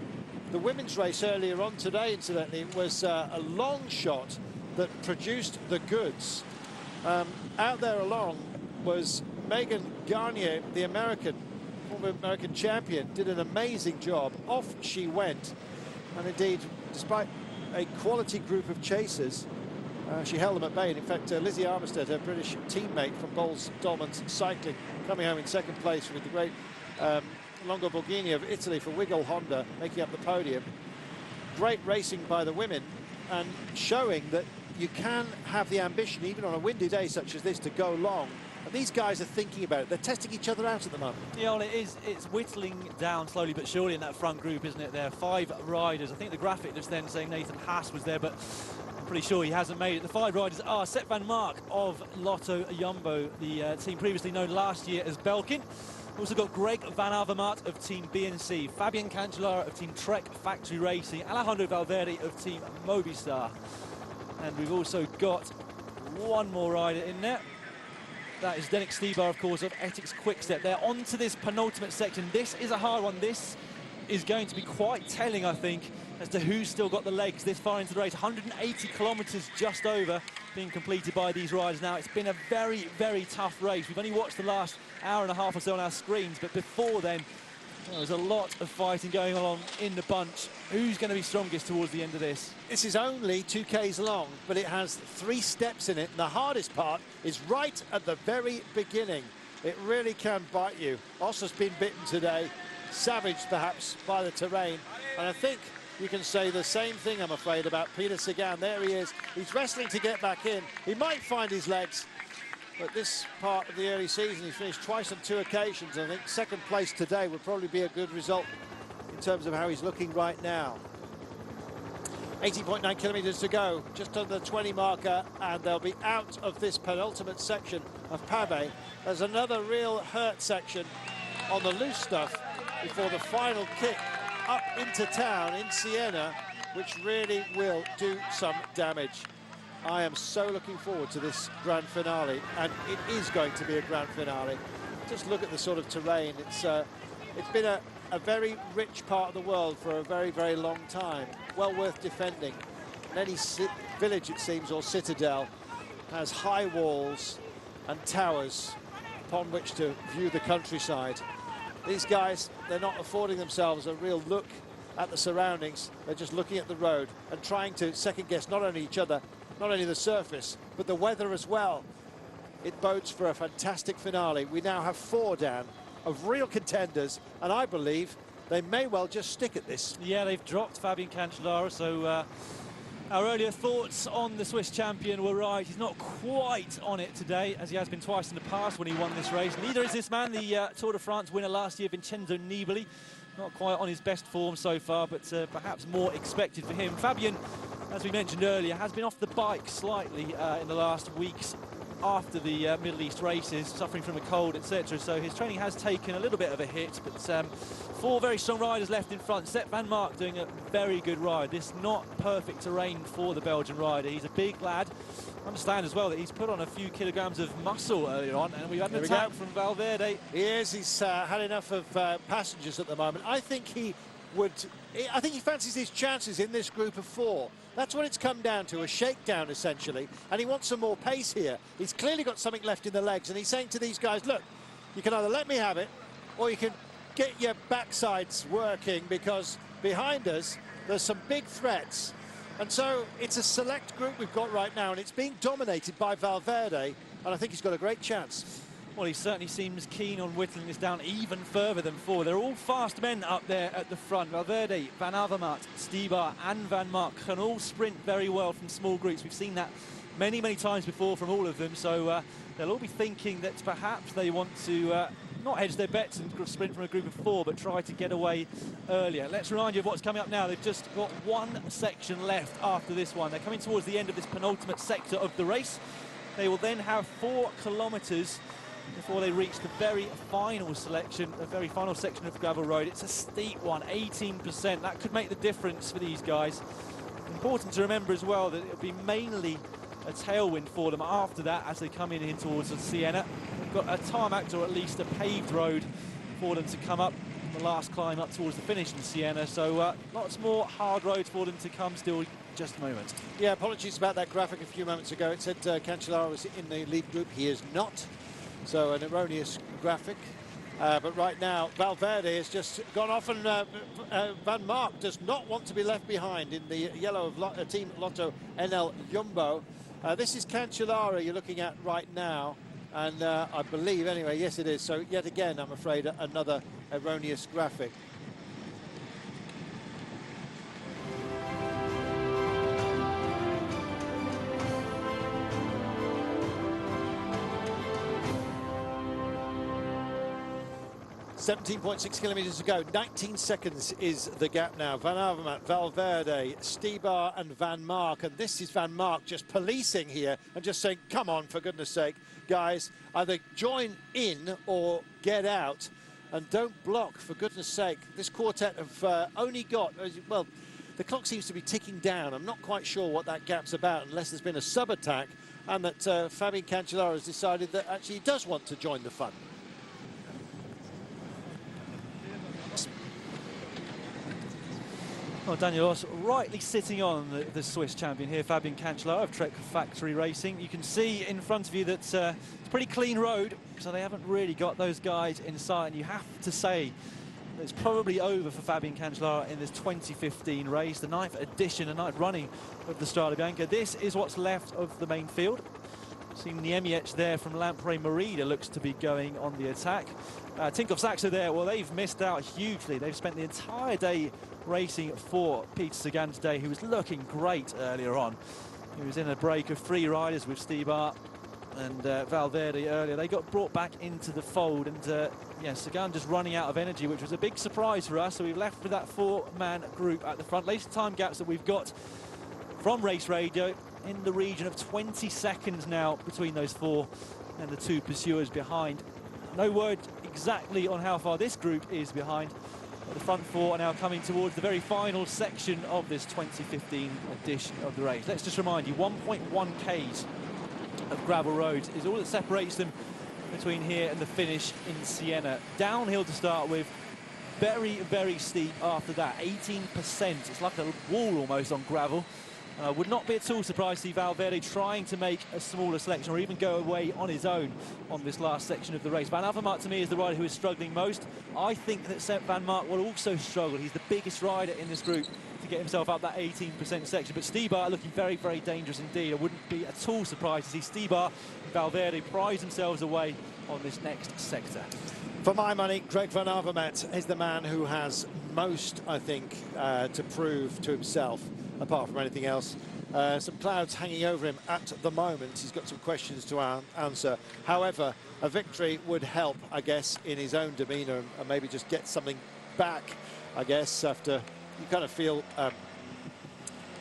the women's race earlier on today, incidentally, was a long shot that produced the goods. Out there along was Megan Garnier, the former American champion, did an amazing job. Off she went. And indeed, despite a quality group of chasers, she held them at bay. And in fact, Lizzie Armistead, her British teammate from Bols Dolmans Cycling, coming home in second place with the great Longo Borghini of Italy for Wiggle Honda, making up the podium. Great racing by the women, and showing that you can have the ambition, even on a windy day such as this, to go long. And these guys are thinking about it. They're testing each other out at the moment. Yeah, well, it's whittling down slowly but surely in that front group, isn't it? There are 5 riders. I think the graphic just then saying Nathan Haas was there, but I'm pretty sure he hasn't made it. The 5 riders are Sepp Van Mark of Lotto Jumbo, the team previously known last year as Belkin. We've also got Greg Van Avermaet of Team BNC, Fabian Cancellara of Team Trek Factory Racing, Alejandro Valverde of Team Movistar. And we've also got one more rider in there. That is Denik Stibar, of course, of Ethics Quickstep. They're on to this penultimate section. This is a hard one. This is going to be quite telling, I think, as to who's still got the legs this far into the race. 180 kilometres just over being completed by these riders now. It's been a very, very tough race. We've only watched the last hour and a half or so on our screens, but before then, well, there's a lot of fighting going on in the bunch. Who's going to be strongest towards the end of this? This is only 2Ks long, but it has 3 steps in it. And the hardest part is right at the very beginning. It really can bite you. Oss has been bitten today, savaged perhaps by the terrain. And I think you can say the same thing, I'm afraid, about Peter Sagan. There he is. He's wrestling to get back in. He might find his legs. But this part of the early season, he's finished twice on 2 occasions. I think second place today would probably be a good result in terms of how he's looking right now. 80.9 kilometres to go, just under the 20 marker, and they'll be out of this penultimate section of Pave. There's another real hurt section on the loose stuff before the final kick up into town in Siena, which really will do some damage. I am so looking forward to this grand finale, and it is going to be a grand finale. Just look at the sort of terrain. It's been a very rich part of the world for a very, very long time. Well worth defending. And any village, it seems, or citadel has high walls and towers upon which to view the countryside. These guys, they're not affording themselves a real look at the surroundings. They're just looking at the road and trying to second guess not only each other, not only the surface, but the weather as well. It bodes for a fantastic finale. We now have 4, Dan, of real contenders, and I believe they may well just stick at this. Yeah, they've dropped Fabian Cancellara, so our earlier thoughts on the Swiss champion were right. He's not quite on it today, as he has been twice in the past when he won this race. Neither is this man, the Tour de France winner last year, Vincenzo Nibali. Not quite on his best form so far, but perhaps more expected for him. Fabian, as we mentioned earlier, has been off the bike slightly in the last weeks after the Middle East races, suffering from a cold, etc. So his training has taken a little bit of a hit, but 4 very strong riders left in front. Sepp Van Mark doing a very good ride. This not perfect terrain for the Belgian rider. He's a big lad. I understand as well that he's put on a few kilograms of muscle earlier on, and we've had an attack from Valverde. He is. He's had enough of passengers at the moment. I think he fancies his chances in this group of 4. That's what it's come down to, a shakedown essentially, and he wants some more pace here. He's clearly got something left in the legs, and he's saying to these guys, look, you can either let me have it, or you can get your backsides working, because behind us, there's some big threats. And so it's a select group we've got right now, and it's being dominated by Valverde, and I think he's got a great chance. Well, he certainly seems keen on whittling this down even further than forward. They're all fast men up there at the front. Valverde, Van Avermaet, Stibar and Van Mark can all sprint very well from small groups. We've seen that many, many times before from all of them. So they'll all be thinking that perhaps they want to not hedge their bets and sprint from a group of 4, but try to get away earlier. Let's remind you of what's coming up now. They've just got one section left after this one. They're coming towards the end of this penultimate sector of the race. They will then have 4 kilometres before they reach the very final selection, the very final section of gravel road. It's a steep one, 18%. That could make the difference for these guys. Important to remember as well that it'll be mainly a tailwind for them after that as they come in towards Siena. They've got a tarmac or at least a paved road for them to come up the last climb up towards the finish in Siena. So lots more hard roads for them to come still. Just a moment. Yeah, apologies about that graphic a few moments ago. It said Cancellara was in the lead group. He is not. So an erroneous graphic. But right now, Valverde has just gone off, and Van Mark does not want to be left behind in the yellow of Team Lotto NL Jumbo. This is Cancellara you're looking at right now. And I believe, anyway, yes it is. So yet again, I'm afraid, another erroneous graphic. .6 kilometres to go. 19 seconds is the gap now. Van Avermaet, Valverde, Stibar and Van Mark. And this is Van Mark just policing here and just saying, come on, for goodness sake, guys, either join in or get out and don't block, for goodness sake. This quartet have only got, well, the clock seems to be ticking down. I'm not quite sure what that gap's about unless there's been a sub-attack and that Fabian Cancellara has decided that actually he does want to join the fun. Well, Daniel Ross rightly sitting on the Swiss champion here, Fabian Cancellara of Trek Factory Racing. You can see in front of you that it's a pretty clean road, so they haven't really got those guys in sight. And you have to say that it's probably over for Fabian Cancellara in this 2015 race, the 9th edition, the 9th running of the Strade Bianche. This is what's left of the main field. Seeing the Niemiec there from Lampre Merida looks to be going on the attack. Tinkoff Saxo there, well, they've missed out hugely. They've spent the entire day racing for Peter Sagan today, who was looking great earlier on. He was in a break of 3 riders with Stibar and Valverde earlier. They got brought back into the fold, and yeah, Sagan just running out of energy, which was a big surprise for us. So we've left with that 4-man group at the front. Latest time gaps that we've got from Race Radio in the region of 20 seconds now between those 4 and the 2 pursuers behind. No word exactly on how far this group is behind. But the front 4 are now coming towards the very final section of this 2015 edition of the race. Let's just remind you, 1.1 Ks of gravel roads is all that separates them between here and the finish in Siena. Downhill to start with, very, very steep after that, 18%. It's like a wall almost on gravel. Would not be at all surprised to see Valverde trying to make a smaller selection or even go away on his own on this last section of the race. Van Avermaet, to me, is the rider who is struggling most. I think that Sepp Van Mark will also struggle. He's the biggest rider in this group to get himself up that 18% section. But Stibar looking very, very dangerous indeed. I wouldn't be at all surprised to see Stibar and Valverde prize themselves away on this next sector. For my money, Greg Van Avermaet is the man who has most, I think, to prove to himself, apart from anything else. Some clouds hanging over him at the moment. He's got some questions to answer. However, a victory would help, I guess, in his own demeanour and maybe just get something back, I guess, after you kind of feel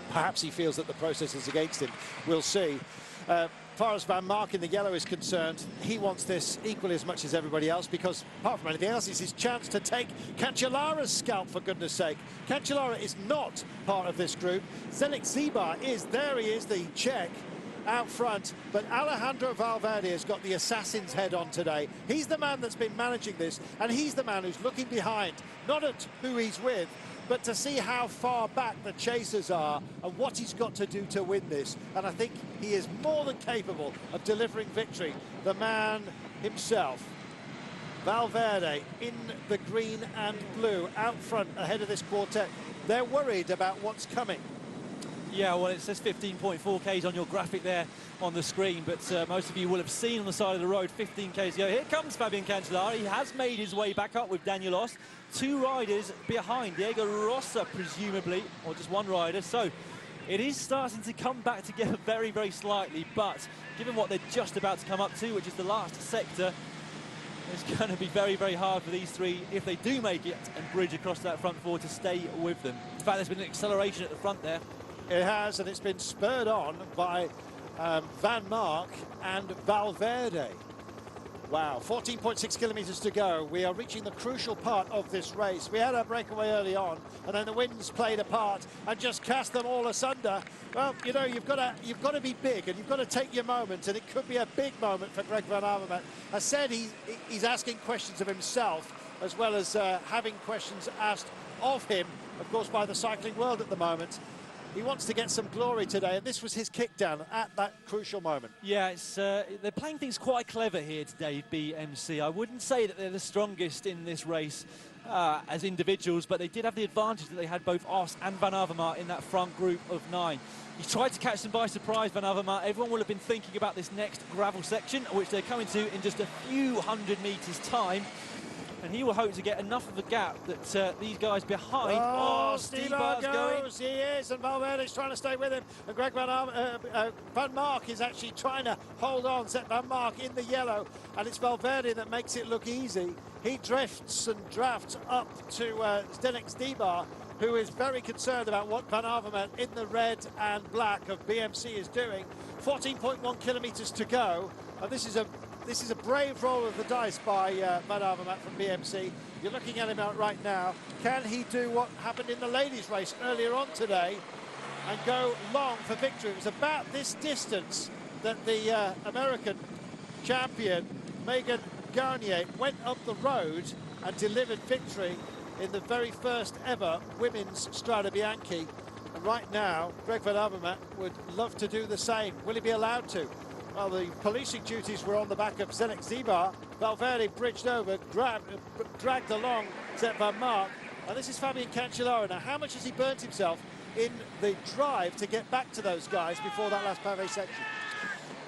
perhaps he feels that the process is against him. We'll see. As far as Van Mark in the yellow is concerned, he wants this equally as much as everybody else, because apart from anything else, it's his chance to take Cancellara's scalp, for goodness sake. Cancellara is not part of this group. Zdeněk Zybar is, there he is, the Czech out front, but Alejandro Valverde has got the assassin's head on today. He's the man that's been managing this, and he's the man who's looking behind, not at who he's with, but to see how far back the chasers are and what he's got to do to win this. And I think he is more than capable of delivering victory, the man himself. Valverde in the green and blue out front ahead of this quartet. They're worried about what's coming. Yeah, well, it says 15.4 Ks on your graphic there on the screen, but most of you will have seen on the side of the road 15 Ks go. Here comes Fabian Cancellara. He has made his way back up with Daniel Oss. 2 riders behind, Diego Rosa, presumably, or just 1 rider. So it is starting to come back together very, very slightly, but given what they're just about to come up to, which is the last sector, it's going to be very, very hard for these 3, if they do make it and bridge across that front 4, to stay with them. In fact, there's been an acceleration at the front there. It has, and it's been spurred on by Van Mark and Valverde. Wow, 14.6 kilometres to go. We are reaching the crucial part of this race. We had a breakaway early on, and then the winds played a part and just cast them all asunder. Well, you know, you've got to be big, and you've got to take your moment, and it could be a big moment for Greg Van Avermaet. I said he's asking questions of himself, as well as having questions asked of him, of course, by the cycling world at the moment. He wants to get some glory today, and this was his kick down at that crucial moment. Yeah, they're playing things quite clever here today, BMC. I wouldn't say that they're the strongest in this race as individuals, but they did have the advantage that they had both Oss and Van Avermaet in that front group of 9. He tried to catch them by surprise, Van Avermaet. Everyone will have been thinking about this next gravel section, which they're coming to in just a few hundred metres' time. And he will hope to get enough of a gap that these guys behind. Oh, Stibar goes, he is, and Valverde's trying to stay with him. And Greg Van Mark is actually trying to hold on, set Van Mark in the yellow, and it's Valverde that makes it look easy. He drifts and drafts up to Zdenek Stibar, who is very concerned about what Van Avermaet in the red and black of BMC is doing. 14.1 kilometres to go, and this is a brave roll of the dice by Van Avermaet from BMC. You're looking at him out right now. Can he do what happened in the ladies' race earlier on today and go long for victory? It was about this distance that the American champion, Megan Garnier, went up the road and delivered victory in the very first ever women's Strade Bianche. And right now, Greg Van Avermaet would love to do the same. Will he be allowed to? Well, the policing duties were on the back of Zdenek Stibar. Valverde bridged over, dragged along Sepp Van Mark. And this is Fabian Cancellara. Now, how much has he burnt himself in the drive to get back to those guys before that last pavé section?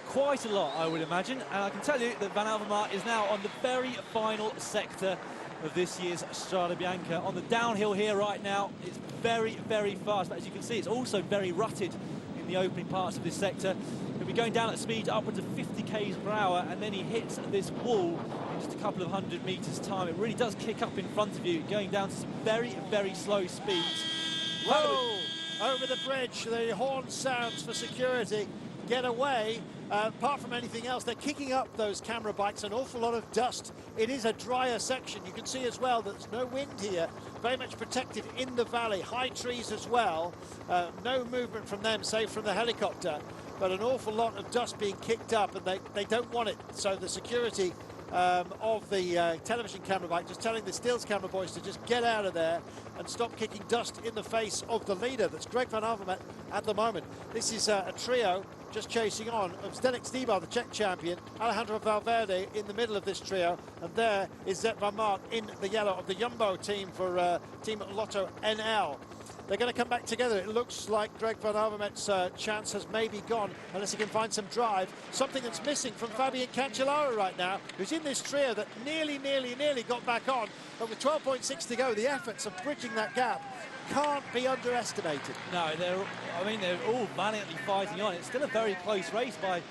Quite a lot, I would imagine. And I can tell you that Van Avermaet is now on the very final sector of this year's Strade Bianche. On the downhill here right now, it's very, very fast. But as you can see, it's also very rutted in the opening parts of this sector. He'll be going down at speed upwards of 50 k's per hour, and then he hits this wall in just a couple of 100 metres time. It really does kick up in front of you, going down to some very, very slow speeds. Whoa! Over the bridge, the horn sounds for security. Get away. Apart from anything else, they're kicking up those camera bikes, an awful lot of dust. It is a drier section. You can see as well that there's no wind here, very much protected in the valley. High trees as well, no movement from them, save from the helicopter, but an awful lot of dust being kicked up, and they don't want it. So the security of the television camera bike just telling the stills camera boys to just get out of there and stop kicking dust in the face of the leader. That's Greg Van Avermaet at the moment. This is a trio just chasing on of Zdenek Stibar, the Czech champion, Alejandro Valverde in the middle of this trio, and there is Sepp Van Mark in the yellow of the Jumbo team for Team Lotto NL. They're going to come back together. It looks like Greg Van Avermaet's chance has maybe gone, unless he can find some drive. Something that's missing from Fabian Cancellara right now, who's in this trio that nearly got back on. But with 12.6 to go, the efforts of bridging that gap can't be underestimated. No, they're all valiantly fighting on. It's still a very close race by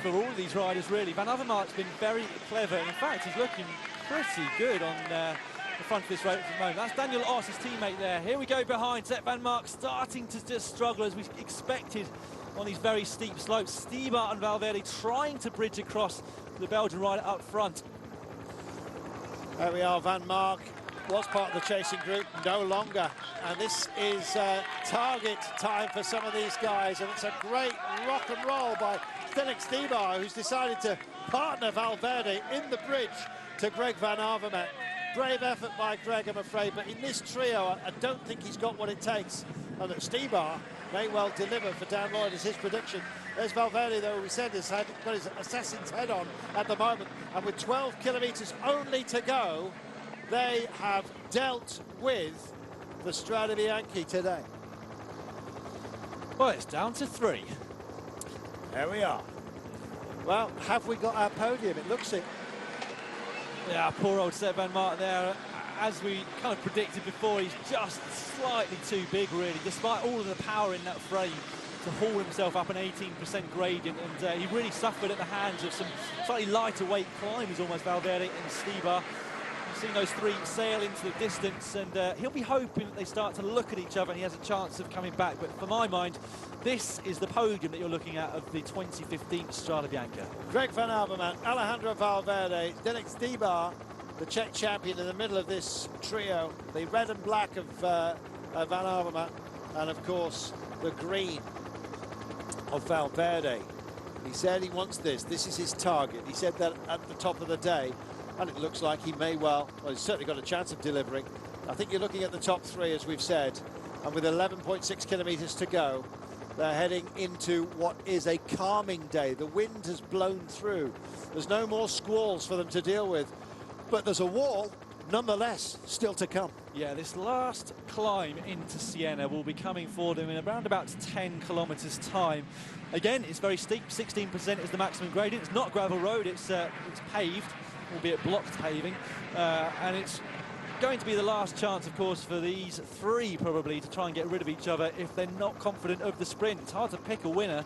for all of these riders, really. Van Avermaet's been very clever. In fact, he's looking pretty good on the front of this race at the moment. That's Daniel Oss, his teammate there. Here we go behind. Sepp Van Mark starting to just struggle as we expected on these very steep slopes. Stibar and Valverde trying to bridge across the Belgian rider up front. There we are. Van Mark was part of the chasing group, no longer. And this is target time for some of these guys. And it's a great rock and roll by Zdenek Stibar, who's decided to partner Valverde in the bridge to Greg Van Avermaet. Brave effort by Greg, I'm afraid, but in this trio, I don't think he's got what it takes. and that Stibar may well deliver for Dan Lloyd as his prediction. There's Valverde, though, we said, has got his assassin's head on at the moment, and with 12 kilometres only to go, they have dealt with the Strade Bianche today. Well, it's down to 3. There we are. Well, have we got our podium? It looks it. Yeah, poor old Sepp van Mark there. As we kind of predicted before, he's just slightly too big, really, despite all of the power in that frame to haul himself up an 18% gradient, and he really suffered at the hands of some slightly lighter weight climbers, almost Valverde and Stibar. You've seen those 3 sail into the distance, and he'll be hoping that they start to look at each other and he has a chance of coming back. But for my mind, this is the podium that you're looking at of the 2015 Strade Bianche. Greg van Avermaet, Alejandro Valverde, Zdeněk Stibar, the Czech champion in the middle of this trio, the red and black of Van Avermaet, and of course the green of Valverde. He said he wants this. This is his target. He said that at the top of the day, and it looks like he may well he's certainly got a chance of delivering. I think you're looking at the top 3, as we've said, and with 11.6 kilometres to go, they're heading into what is a calming day. The wind has blown through. There's no more squalls for them to deal with, but there's a wall, nonetheless, still to come. Yeah, this last climb into Siena will be coming for them in around about 10 kilometres time. Again, it's very steep. 16% is the maximum gradient. It's not gravel road. It's paved, albeit blocked paving, and it's going to be the last chance, of course, for these 3 probably to try and get rid of each other if they're not confident of the sprint. It's hard to pick a winner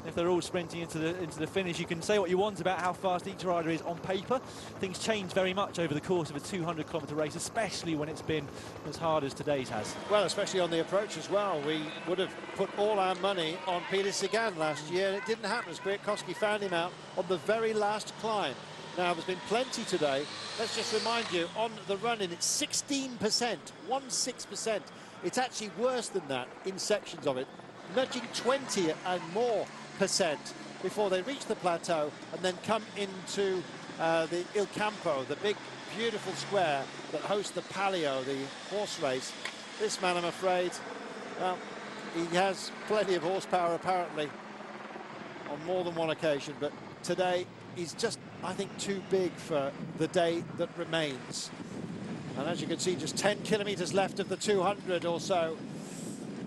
if they're all sprinting into the finish. You can say what you want about how fast each rider is on paper. Things change very much over the course of a 200-kilometre race, especially when it's been as hard as today's has. Well, especially on the approach as well. We would have put all our money on Peter Sagan last year, and it didn't happen. Kwiatkowski found him out on the very last climb. Now, there's been plenty today. Let's just remind you, on the run-in, it's 16%, 16%. It's actually worse than that in sections of it, nudging 20 and more % before they reach the plateau and then come into the Il Campo, the big, beautiful square that hosts the Palio, the horse race. This man, I'm afraid, well, he has plenty of horsepower, apparently, on more than one occasion, but today he's just, I think, too big for the day that remains. And as you can see, just 10 kilometres left of the 200 or so.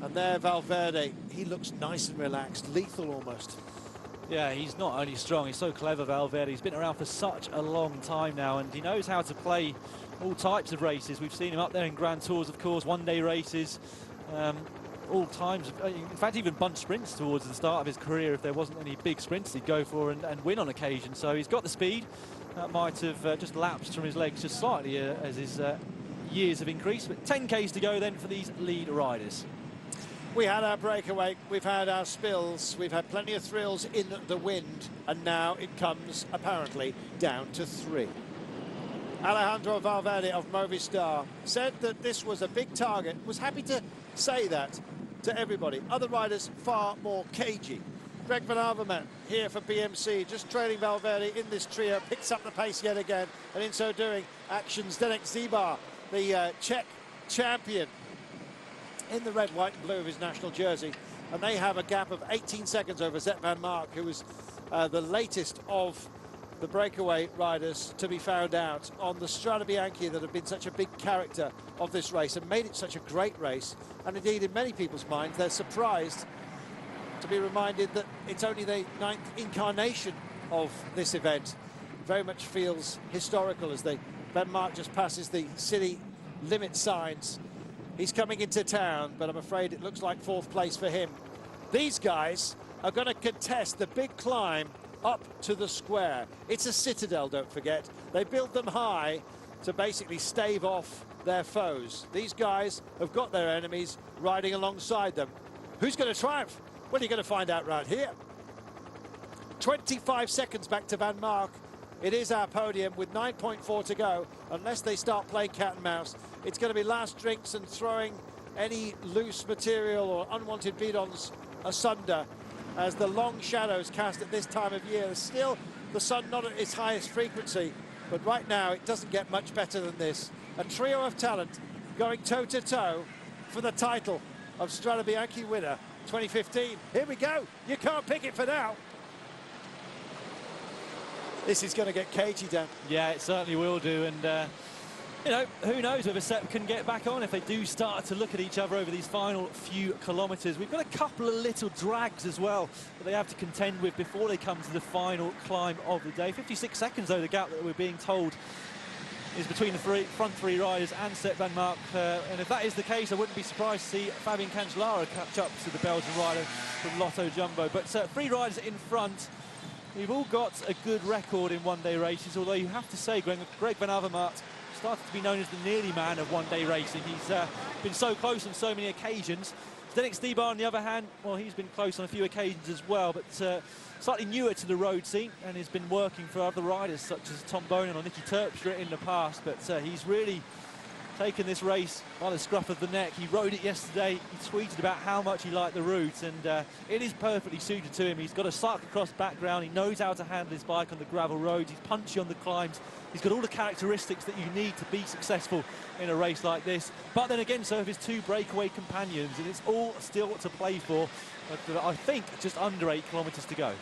And there, Valverde, he looks nice and relaxed, lethal almost. Yeah, he's not only strong, he's so clever, Valverde. He's been around for such a long time now, and he knows how to play all types of races. We've seen him up there in Grand Tours, of course, one-day races, all times. In fact, even bunch sprints towards the start of his career. If there wasn't any big sprints, he'd go for and win on occasion. So he's got the speed. That might have just lapsed from his legs just slightly as his years have increased. But 10Ks to go then for these lead riders. We had our breakaway, we've had our spills, we've had plenty of thrills in the wind, and now it comes, apparently, down to 3. Alejandro Valverde of Movistar said that this was a big target, was happy to say that to everybody. Other riders far more cagey. Greg van Avermaet here for BMC, just trailing Valverde in this trio, picks up the pace yet again, and in so doing, actions Zdeněk Stibar, the Czech champion, in the red, white and blue of his national jersey, and they have a gap of 18 seconds over Sepp van Mark, who was the latest of the breakaway riders to be found out on the Strade Bianche that have been such a big character of this race and made it such a great race. And indeed, in many people's minds, they're surprised to be reminded that it's only the 9th incarnation of this event. Very much feels historical as Van Mark just passes the city limit signs. He's coming into town, but I'm afraid it looks like 4th place for him. These guys are going to contest the big climb up to the square. It's a citadel, don't forget. They built them high to basically stave off their foes. These guys have got their enemies riding alongside them. Who's going to triumph? Well, you're going to find out right here. 25 seconds back to Van Mark. It is our podium with 9.4 to go. Unless they start playing cat and mouse, it's going to be last drinks and throwing any loose material or unwanted bidons asunder as the long shadows cast at this time of year. There's still the sun not at its highest frequency, but right now it doesn't get much better than this. A trio of talent going toe-to-toe for the title of Strade Bianche winner 2015. Here we go. You can't pick it for now. This is going to get cagey, Dan. Yeah, it certainly will do. And, you know, who knows whether Sepp can get back on if they do start to look at each other over these final few kilometres. We've got a couple of little drags as well that they have to contend with before they come to the final climb of the day. 56 seconds, though, the gap that we're being told is between the front three riders and Sepp van Mark. And if that is the case, I wouldn't be surprised to see Fabian Cancellara catch up to the Belgian rider from Lotto Jumbo. But three riders in front. We've all got a good record in one-day races, although you have to say, Greg van Avermaet started to be known as the nearly man of one-day racing. He's been so close on so many occasions. Zdenek Stybar, on the other hand, well, he's been close on a few occasions as well, but slightly newer to the road scene and has been working for other riders such as Tom Bonen or Nicky Terpstra in the past. But he's really taken this race by the scruff of the neck. He rode it yesterday. He tweeted about how much he liked the route, and it is perfectly suited to him. He's got a cyclocross background. He knows how to handle his bike on the gravel roads. He's punchy on the climbs. He's got all the characteristics that you need to be successful in a race like this. But then again, so have his two breakaway companions, and it's all still to play for. But I think just under 8 kilometres to go.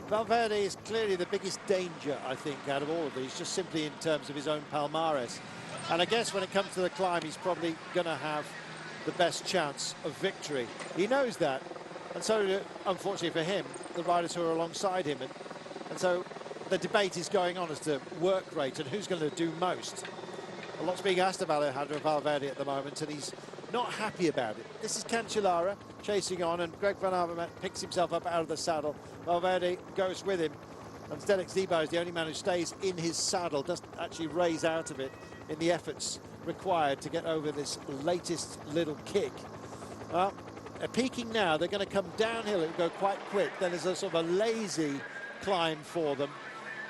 Valverde is clearly the biggest danger, I think, out of all of these, just simply in terms of his own palmares. And I guess when it comes to the climb, he's probably going to have the best chance of victory. He knows that. And so, unfortunately for him, the riders who are alongside him. And so the debate is going on as to work rate and who's going to do most. A lot's being asked about Alejandro Valverde at the moment, and he's not happy about it. This is Cancellara chasing on, and Greg van Avermaet picks himself up out of the saddle. Valverde goes with him, and Zdenek Stybar is the only man who stays in his saddle, doesn't actually raise out of it in the efforts required to get over this latest little kick. Well, they're peaking now. They're going to come downhill. It'll go quite quick. Then there's a sort of a lazy climb for them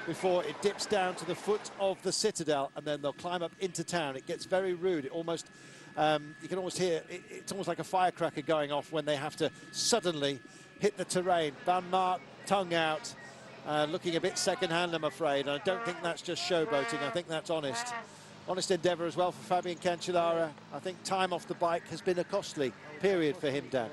before it dips down to the foot of the Citadel, and then they'll climb up into town. It gets very rude. It almost, you can almost hear, it's almost like a firecracker going off when they have to suddenly hit the terrain. Van Mark, tongue out, looking a bit second-hand, I'm afraid. And I don't think that's just showboating. I think that's honest. Honest endeavour as well for Fabian Cancellara. I think time off the bike has been a costly period for him, Dan.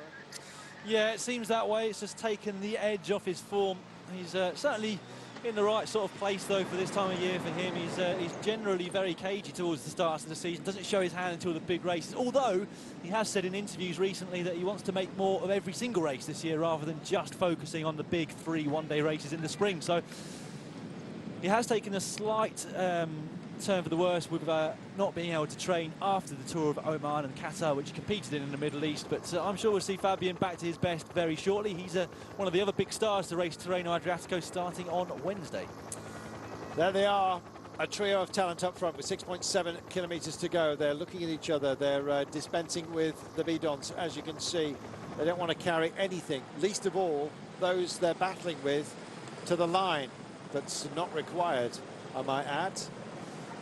Yeah, it seems that way. It's just taken the edge off his form. He's certainly in the right sort of place, though, for this time of year for him. He's generally very cagey towards the start of the season, doesn't show his hand until the big races, although he has said in interviews recently that he wants to make more of every single race this year rather than just focusing on the big 3 one-day races in the spring. So he has taken a slight turn for the worse with not being able to train after the Tour of Oman and Qatar, which he competed in the Middle East. But I'm sure we'll see Fabian back to his best very shortly. He's one of the other big stars to race Tirreno Adriatico starting on Wednesday. There they are, a trio of talent up front with 6.7 kilometres to go. They're looking at each other. They're dispensing with the bidons, as you can see. They don't want to carry anything, least of all those they're battling with, to the line. That's not required, I might add.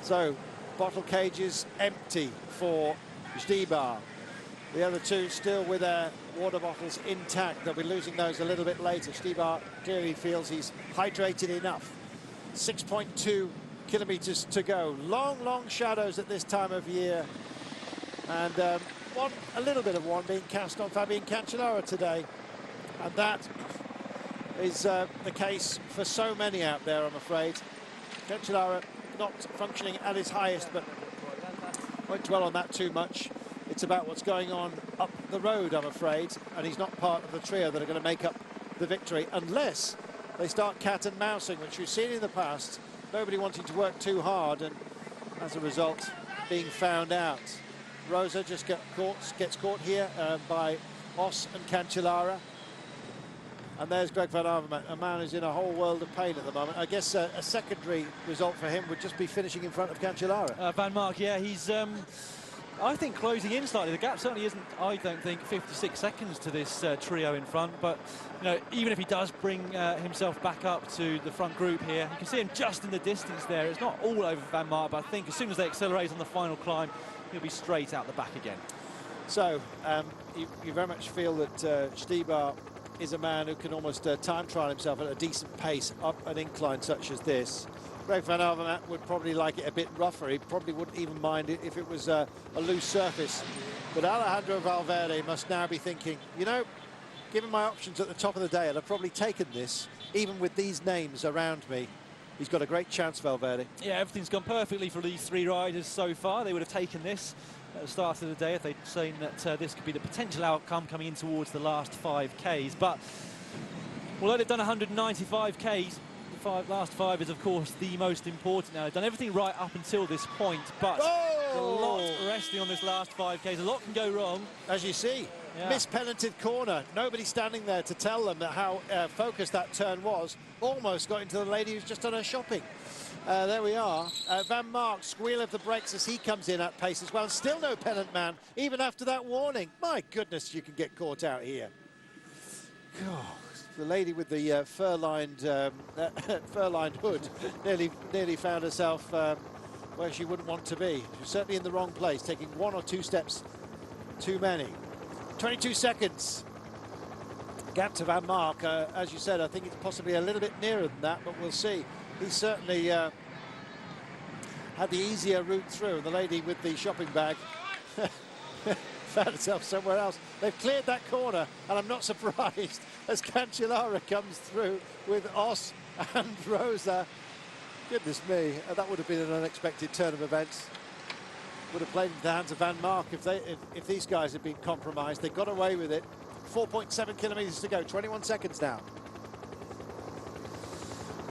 So, bottle cages empty for Stybar. The other two still with their water bottles intact. They'll be losing those a little bit later. Stybar clearly feels he's hydrated enough. 6.2 kilometres to go. Long, long shadows at this time of year. And a little bit of one being cast on Fabian Cancellara today. And that is the case for so many out there, I'm afraid. Cancellara not functioning at his highest, but won't dwell on that too much. It's about what's going on up the road, I'm afraid, and he's not part of the trio that are going to make up the victory unless they start cat and mousing, which we've seen in the past. Nobody wanting to work too hard, and as a result being found out. Rosa just gets caught here by Os and Cancellara. And there's Greg van Avermaet, a man who's in a whole world of pain at the moment. I guess a secondary result for him would just be finishing in front of Cancellara. Van Mark, yeah, he's, I think, closing in slightly. The gap certainly isn't, I don't think, 56 seconds to this trio in front. But, you know, even if he does bring himself back up to the front group here, you can see him just in the distance there. It's not all over Van Mark, but I think as soon as they accelerate on the final climb, he'll be straight out the back again. So you very much feel that Strade is a man who can almost time trial himself at a decent pace up an incline such as this. Greg Van Avermaet would probably like it a bit rougher. He probably wouldn't even mind it if it was a loose surface. But Alejandro Valverde must now be thinking, you know, given my options at the top of the day, I'd have probably taken this, even with these names around me. He's got a great chance, Valverde. Yeah, everything's gone perfectly for these three riders so far. They would have taken this at the start of the day if they'd seen that this could be the potential outcome coming in towards the last 5Ks. But although they've done 195Ks, the last 5 is, of course, the most important now. They've done everything right up until this point, but a lot resting on this last 5Ks. A lot can go wrong. As you see, yeah. Mispenanted corner. Nobody standing there to tell them how focused that turn was. Almost got into the lady who's just done her shopping. There we are. Van Mark, squeal of the brakes as he comes in at pace as well. Still no pennant man, even after that warning. My goodness, you can get caught out here. God, the lady with the fur-lined hood nearly found herself where she wouldn't want to be. She was certainly in the wrong place, taking 1 or 2 steps too many. 22 seconds. Gap to Van Mark. As you said, I think it's possibly a little bit nearer than that, but we'll see. He certainly had the easier route through. The lady with the shopping bag found herself somewhere else. They've cleared that corner, and I'm not surprised as Cancellara comes through with Os and Rosa. Goodness me, that would have been an unexpected turn of events. Would have played into the hands of Van Mark if these guys had been compromised. They got away with it. 4.7 kilometres to go, 21 seconds now.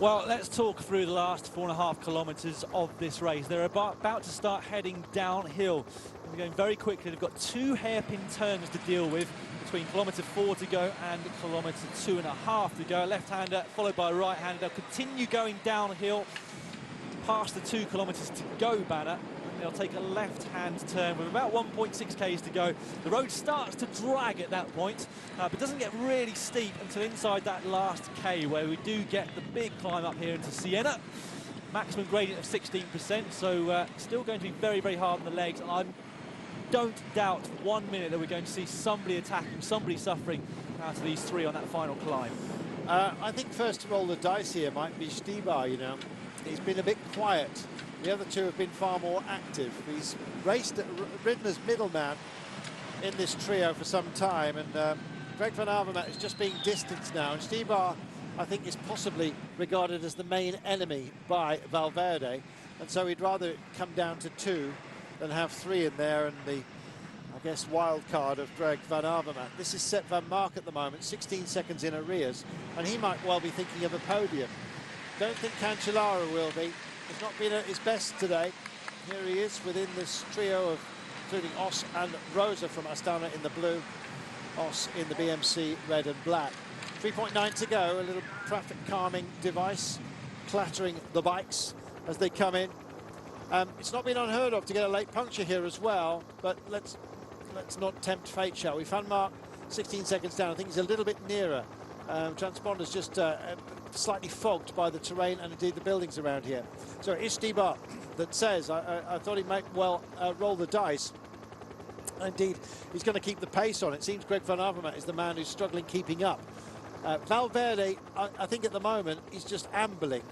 Well, let's talk through the last 4.5 kilometres of this race. They're about to start heading downhill. They're going very quickly. They've got 2 hairpin turns to deal with between kilometre 4 to go and kilometre 2.5 to go. A left-hander followed by a right-hander. They'll continue going downhill past the 2 kilometres to go banner. They'll take a left-hand turn with about 1.6 Ks to go. The road starts to drag at that point, but doesn't get really steep until inside that last K, where we do get the big climb up here into Siena. Maximum gradient of 16%, so still going to be very, very hard on the legs. And I don't doubt 1 minute that we're going to see somebody attacking, somebody suffering out of these 3 on that final climb. I think first to roll the dice here might be Strade, you know. He's been a bit quiet. The other 2 have been far more active. He's ridden as middleman in this trio for some time, and Greg Van Avermaet is just being distanced now. And Strade, I think, is possibly regarded as the main enemy by Valverde, and so he'd rather come down to 2 than have 3 in there, and the, I guess, wild card of Greg Van Avermaet. This is Sepp Van Mark at the moment, 16 seconds in arrears, and he might well be thinking of a podium. Don't think Cancellara will be. He's not been at his best today. Here he is within this trio of including Os and Rosa from Astana in the blue, Os in the BMC red and black. 3.9 to go, a little traffic calming device clattering the bikes as they come in. It's not been unheard of to get a late puncture here as well, but let's not tempt fate, shall we? Van Mark 16 seconds down. I think he's a little bit nearer. Transponder's just slightly fogged by the terrain and indeed the buildings around here. So it's Strade that says, I thought he might well roll the dice. Indeed, he's going to keep the pace on. It seems Greg Van Avermaet is the man who's struggling keeping up. Valverde, I think at the moment, he's just ambling,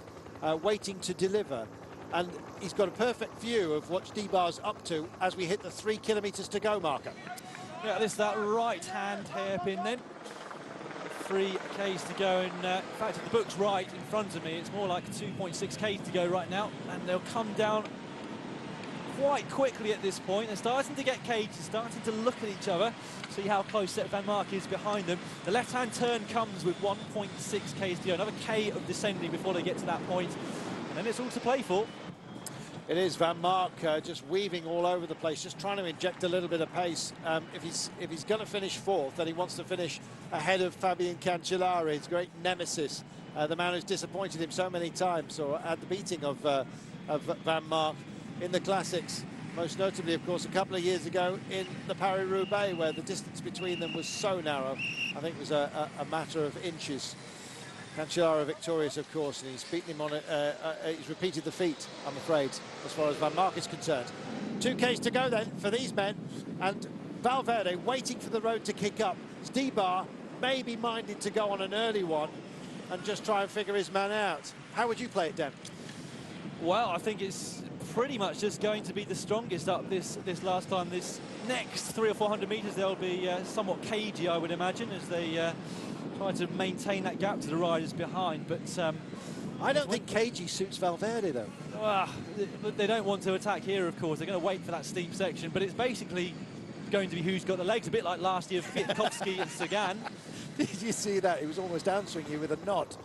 waiting to deliver. And he's got a perfect view of what Strade's up to as we hit the 3 kilometres to go marker. Yeah, this is that right-hand hairpin then. 3 Ks to go, and in fact, if the book's right in front of me, it's more like 2.6 Ks to go right now, and they'll come down quite quickly at this point. They're starting to get cages, starting to look at each other, see how close Sepp Van Mark is behind them. The left-hand turn comes with 1.6 Ks to go, another K of descending before they get to that point, and then it's all to play for. It is Van Mark just weaving all over the place, just trying to inject a little bit of pace. If he's going to finish 4th, then he wants to finish ahead of Fabian Cancellara, his great nemesis, the man who's disappointed him so many times, or had the beating of Van Mark in the classics. Most notably, of course, a couple of years ago in the Paris-Roubaix, where the distance between them was so narrow. I think it was a matter of inches. Cancellara victorious, of course, and he's beaten him on it. He's repeated the feat, I'm afraid, as far as Van Mark is concerned. 2 Ks to go then for these men, and Valverde waiting for the road to kick up. Stybar may be minded to go on an early one and just try and figure his man out. How would you play it, Dan? Well, I think it's pretty much just going to be the strongest up this last time. This next 300 or 400 metres, they'll be somewhat cagey, I would imagine, as they try to maintain that gap to the riders behind. But I don't think cagey suits Valverde, though. They don't want to attack here, of course. They're going to wait for that steep section. But it's basically going to be who's got the legs, a bit like last year, Kwiatkowski and Sagan. Did you see that? He was almost answering you with a nod.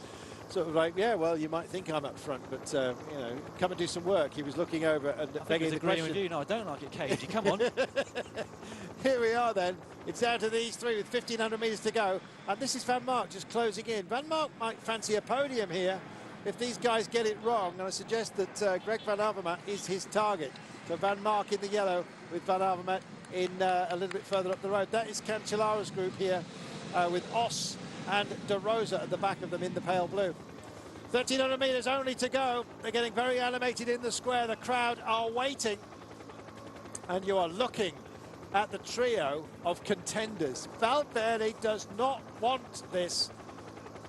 Sort of like, yeah, well, you might think I'm up front, but, you know, come and do some work. He was looking over and begging the question. With you. No, I don't like it cagey. Come on. Here we are then. It's down to these three with 1,500 metres to go. And this is Van Mark just closing in. Van Mark might fancy a podium here if these guys get it wrong. And I suggest that Greg Van Avermaet is his target. So Van Mark in the yellow with Van Avermaet in a little bit further up the road. That is Cancellara's group here with Os and De Rosa at the back of them in the pale blue. 1,300 metres only to go. They're getting very animated in the square. The crowd are waiting. And you are looking at the trio of contenders. Valverde does not want this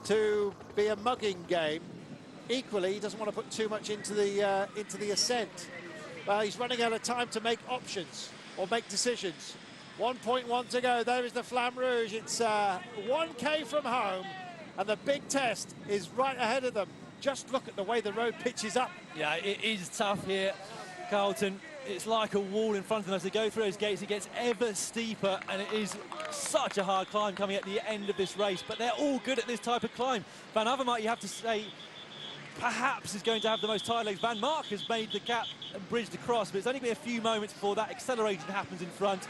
to be a mugging game. Equally, he doesn't want to put too much into the ascent. Well, he's running out of time to make options or make decisions. 1.1 to go. There is the Flamme Rouge. It's 1K from home, and the big test is right ahead of them. Just look at the way the road pitches up. Yeah, it is tough here, Carlton. It's like a wall in front of them as they go through those gates. It gets ever steeper, and it is such a hard climb coming at the end of this race. But they're all good at this type of climb. Van Avermaet, you have to say, perhaps is going to have the most tired legs. Van Mark has made the gap and bridged across, but it's only been a few moments before that acceleration happens in front.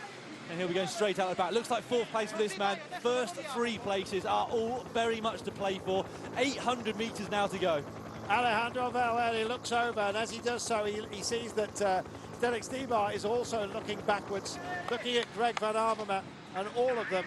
And he'll be going straight out the back. Looks like fourth place for this man. First three places are all very much to play for. 800 metres now to go. Alejandro Valverde looks over, and as he does so, he sees that Zdeněk Stybar is also looking backwards, looking at Greg Van Avermaet, and all of them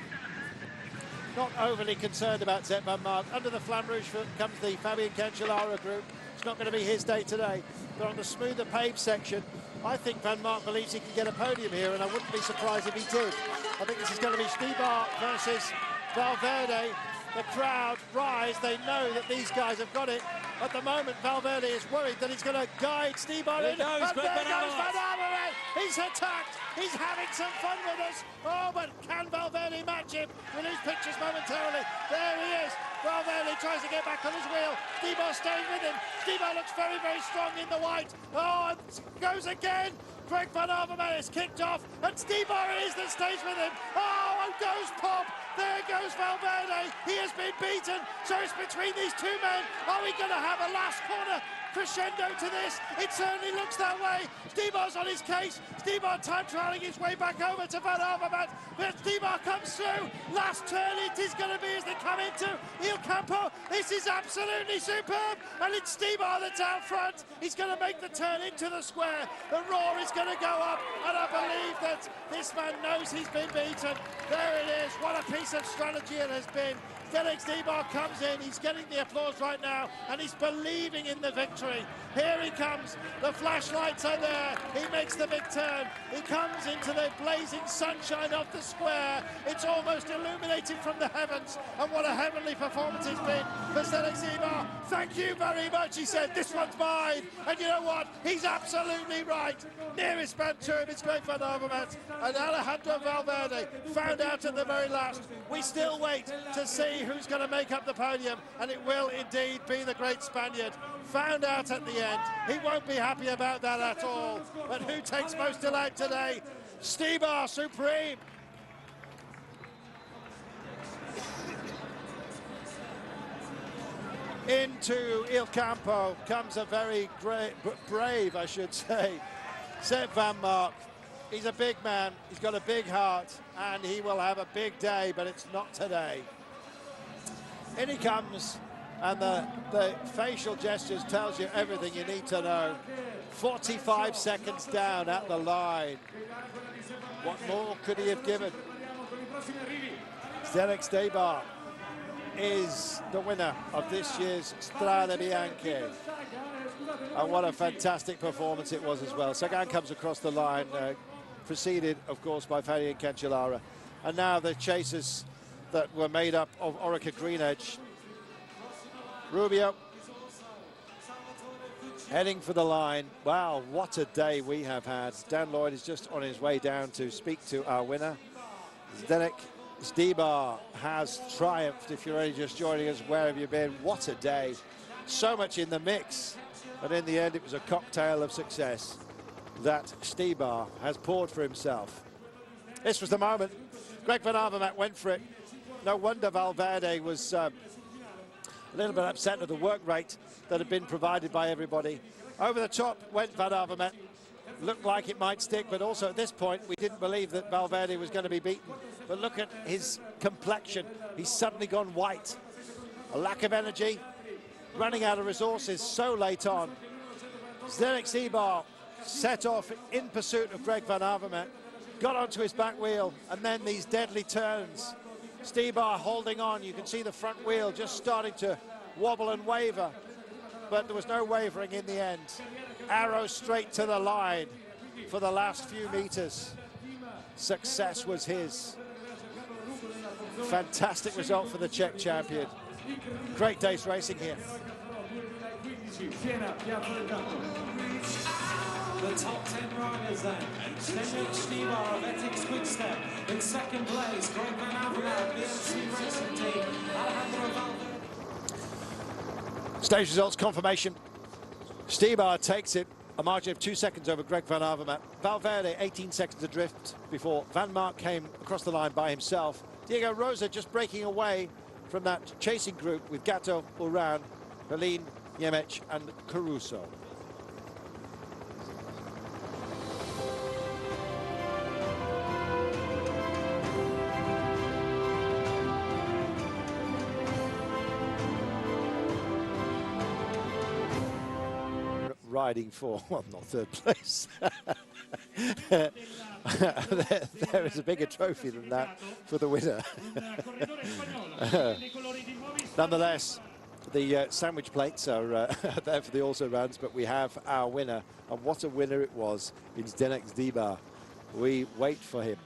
not overly concerned about Sepp Van Mark. Under the Flamme Rouge comes the Fabian Cancellara group. It's not going to be his day today. But on the smoother paved section, I think Van Mark believes he can get a podium here, and I wouldn't be surprised if he did. I think this is going to be Stybar versus Valverde. The crowd rise. They know that these guys have got it. At the moment, Valverde is worried that he's going to guide Stybar in. There goes Van Avermaet. He's attacked. He's having some fun with us. Oh, but can Valverde match him? We lose pictures momentarily. There he is. Valverde tries to get back on his wheel. Stybar staying with him. Stybar looks very, very strong in the white. Oh, and goes again. Greg Van Avermaet is kicked off, and Stybar it is that stays with him. Oh, and goes Pop. There goes Valverde. He has been beaten. So it's between these two men. Are we going to have a last corner crescendo to this? It certainly looks that way. Stybar's on his case. Stybar time trialing his way back over to Van Avermaet. But Stybar comes through. Last turn it is going to be as they come into Il Campo. This is absolutely superb. And it's Stybar that's out front. He's going to make the turn into the square. The roar is going to go up. And I believe that this man knows he's been beaten. There it is. What a piece of strategy it has been. Zdeněk Stybar comes in, he's getting the applause right now, and he's believing in the victory. Here he comes, the flashlights are there, he makes the big turn, he comes into the blazing sunshine of the square. It's almost illuminated from the heavens, and what a heavenly performance it's been for Zdeněk Stybar. Thank you very much, he said, this one's mine, and you know what, he's absolutely right. Nearest man to him is Greg Van Avermaet, and Alejandro Valverde found out at the very last. We still wait to see who's going to make up the podium, and it will indeed be the great Spaniard. Found out at the end. He won't be happy about that at all. But who takes most delight today? Stybar supreme. Into Il Campo comes a very brave, I should say, Sepp Van Mark. He's a big man, he's got a big heart, and he will have a big day, but it's not today. In he comes, and the facial gestures tells you everything you need to know. 45 seconds down at the line. What more could he have given? Zdeněk Stybar is the winner of this year's Strade Bianche. And what a fantastic performance it was as well. Sagan comes across the line, preceded, of course, by Fanny and Cancellara. And now the chasers that were made up of Orica Green Edge. Rubio heading for the line. Wow, what a day we have had. Dan Lloyd is just on his way down to speak to our winner. Zdenek Zdibar has triumphed. If you're only just joining us, where have you been? What a day. So much in the mix. But in the end, it was a cocktail of success that Zdibar has poured for himself. This was the moment. Greg Van Avermaet went for it. No wonder Valverde was a little bit upset at the work rate that had been provided by everybody. Over the top went Van Avermaet. Looked like it might stick, but also at this point, we didn't believe that Valverde was going to be beaten. But look at his complexion. He's suddenly gone white. A lack of energy, running out of resources so late on. Zdenek Zdibar set off in pursuit of Greg Van Avermaet, got onto his back wheel, and then these deadly turns. Zdibar holding on. You can see the front wheel just starting to wobble and waver, but there was no wavering in the end. Arrow straight to the line for the last few meters. Success was his. Fantastic result for the Czech champion. Great day's racing here. The top 10 riders then. Zdenek Zdibar of Ethics Quickstep. In second place, Greg Van Avermaet, BMC Racing Team. Alejandro Valverde. Stage results confirmation. Zdibar takes it, a margin of 2 seconds over Greg Van Avermaet. Valverde 18 seconds adrift before Van Mark came across the line by himself. Diego Rosa just breaking away from that chasing group with Gato, Uran, Helene, Nemec and Caruso. Riding for, well, not third place. there is a bigger trophy than that for the winner. Nonetheless, the sandwich plates are there for the also rans, but we have our winner, and what a winner it was in Zdenek Zdibar. We wait for him.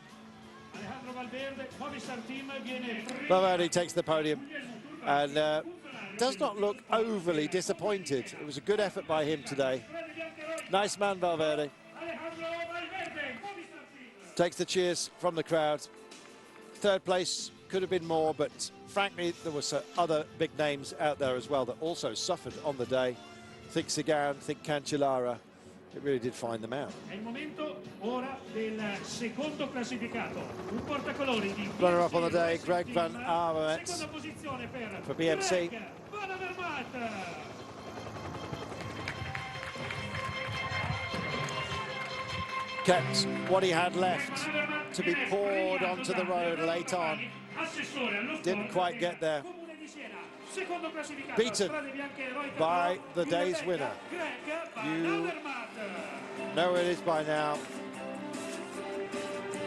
Valverde takes the podium and does not look overly disappointed. It was a good effort by him today. Nice man, Valverde. Takes the cheers from the crowd. Third place could have been more, but frankly, there were other big names out there as well that also suffered on the day. Think Sagan, think Cancellara. It really did find them out. Runner-up on the day, Greg Van Avermaet for BMC. Kept what he had left to be poured onto the road late on. Didn't quite get there. Beaten by the day's winner. You know who it is by now.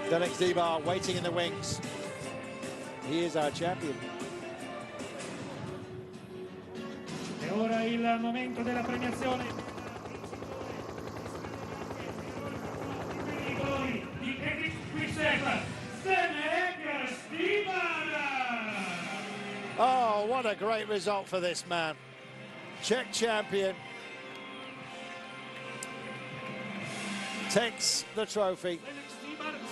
Zdenek Zdibar waiting in the wings. He is our champion. E ora il momento della premiazione. Di Ethics Quickstep, Zdenek Zdibar. Oh, what a great result for this man. Czech champion. Takes the trophy.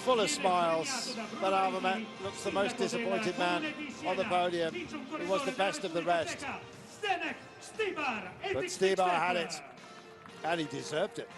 Full of smiles. Van Avermaet looks the most disappointed man on the podium. He was the best of the rest. But Zdibar had it, and he deserved it.